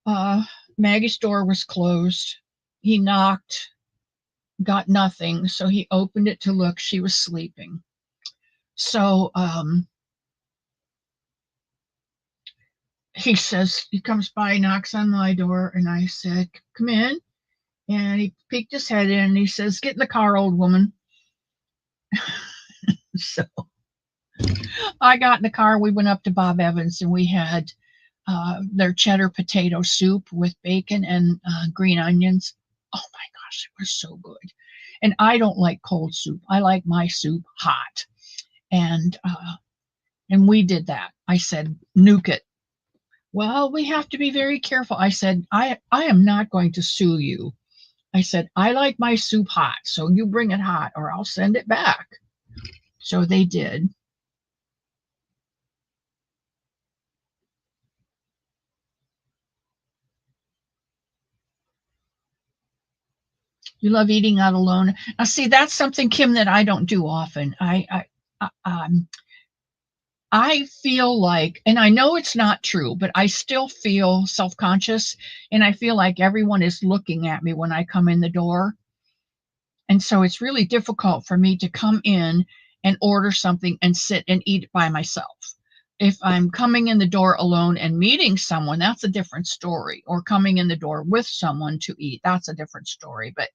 Uh, Maggie's door was closed. He knocked, got nothing, so he opened it to look. She was sleeping. So he comes by, knocks on my door, and I said, "Come in." And he peeked his head in and he says, "Get in the car, old woman." So I got in the car. We went up to Bob Evans and we had their cheddar potato soup with bacon and green onions. Oh my gosh, it was so good. And I don't like cold soup. I like my soup hot. And we did that. I said, "Nuke it." "Well, we have to be very careful." I said, I am not going to sue you. I said, "I like my soup hot, so you bring it hot or I'll send it back." So they did. You love eating out alone. Now, see, that's something, Kim, that I don't do often. I feel like, and I know it's not true, but I still feel self-conscious, and I feel like everyone is looking at me when I come in the door. And so it's really difficult for me to come in and order something and sit and eat it by myself. If I'm coming in the door alone and meeting someone, that's a different story. Or coming in the door with someone to eat, that's a different story. But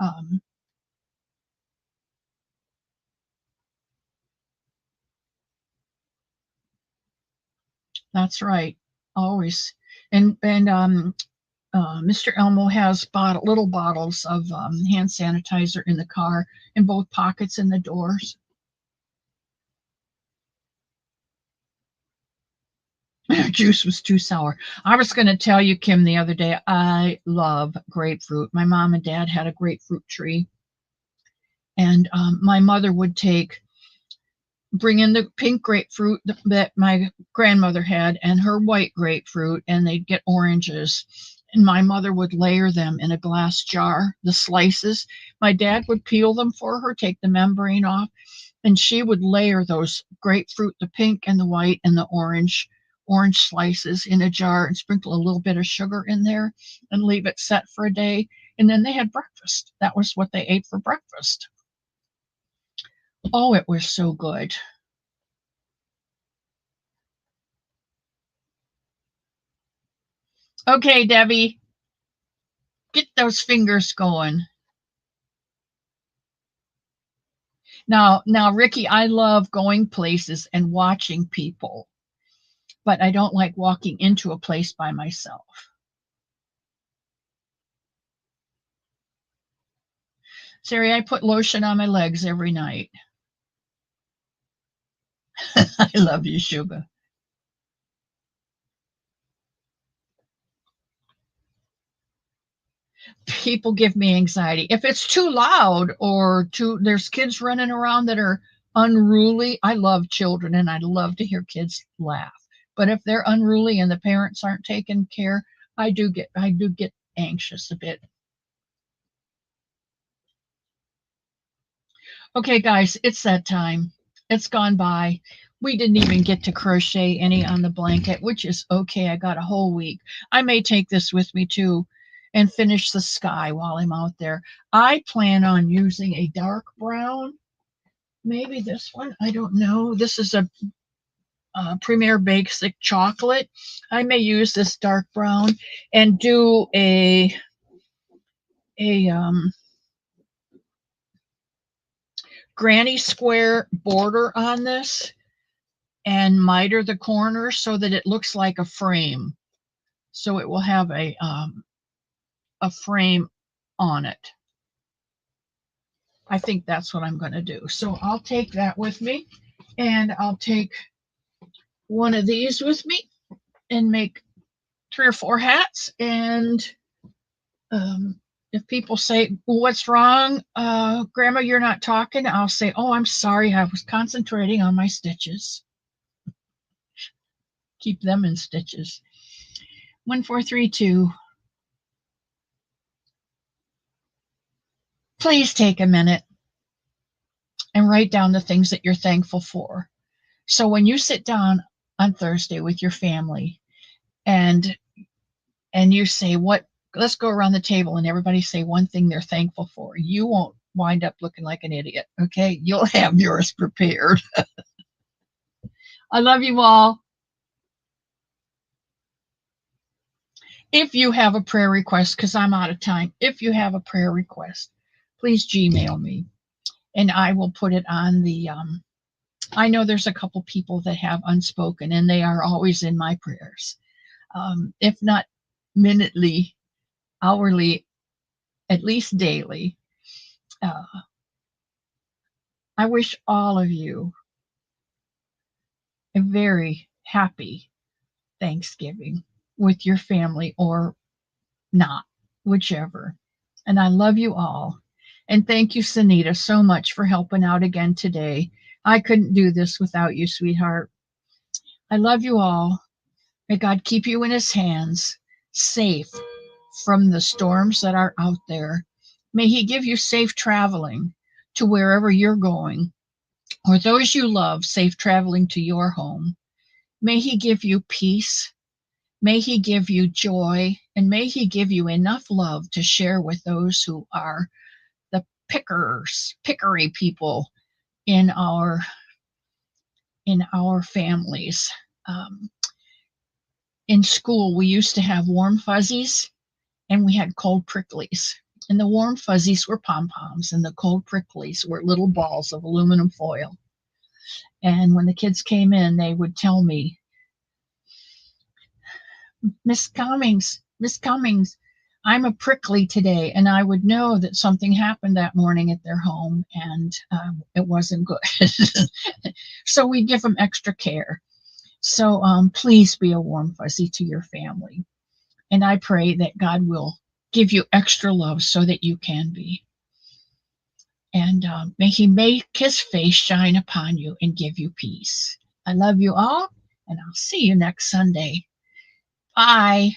um, that's right, always. And Mr. Elmo has little bottles of hand sanitizer in the car in both pockets in the doors. Juice was too sour. I was going to tell you, Kim, the other day, I love grapefruit. My mom and dad had a grapefruit tree, and my mother would bring in the pink grapefruit that my grandmother had and her white grapefruit, and they'd get oranges. And my mother would layer them in a glass jar, the slices. My dad would peel them for her, take the membrane off, and she would layer those grapefruit, the pink and the white and the orange slices in a jar and sprinkle a little bit of sugar in there and leave it set for a day. And then they had breakfast. That was what they ate for breakfast. Oh, it was so good. Okay, Debbie, get those fingers going. Now, Ricky, I love going places and watching people, but I don't like walking into a place by myself. Sari, I put lotion on my legs every night. I love you, Sugar. People give me anxiety. If it's too loud or there's kids running around that are unruly. I love children and I love to hear kids laugh. But if they're unruly and the parents aren't taking care, I do get anxious a bit. Okay, guys, it's that time. It's gone by. We didn't even get to crochet any on the blanket, which is okay. I got a whole week. I may take this with me too and finish the sky while I'm out there. I plan on using a dark brown, maybe this one. I don't know. This is a Premier Basic chocolate. I may use this dark brown and do a granny square border on this and miter the corners so that it looks like a frame. So it will have a frame on it. I think that's what I'm going to do. So I'll take that with me, and I'll take one of these with me and make 3 or 4 hats. And if people say, well, what's wrong, Grandma, you're not talking, I'll say, oh, I'm sorry, I was concentrating on my stitches. Keep them in stitches. 1, 4, 3, 2. Please take a minute and write down the things that you're thankful for. So when you sit down on Thursday with your family and you say, what, let's go around the table and everybody say one thing they're thankful for. You won't wind up looking like an idiot, okay? You'll have yours prepared. I love you all. If you have a prayer request, because I'm out of time, if you have a prayer request, please Gmail me and I will put it on the, I know there's a couple people that have unspoken and they are always in my prayers. If not minutely, hourly, at least daily. I wish all of you a very happy Thanksgiving with your family or not, whichever. And I love you all. And thank you, Sanita, so much for helping out again today. I couldn't do this without you, sweetheart. I love you all. May God keep you in his hands, safe from the storms that are out there. May he give you safe traveling to wherever you're going, or those you love, safe traveling to your home. May he give you peace. May he give you joy, and may he give you enough love to share with those who are the pickery people in our families. In school, we used to have warm fuzzies and we had cold pricklies. And the warm fuzzies were pom-poms and the cold pricklies were little balls of aluminum foil. And when the kids came in, they would tell me, Miss Cummings, I'm a prickly today. And I would know that something happened that morning at their home and it wasn't good. So we give them extra care. So please be a warm fuzzy to your family. And I pray that God will give you extra love so that you can be. And may he make his face shine upon you and give you peace. I love you all, and I'll see you next Sunday. Bye.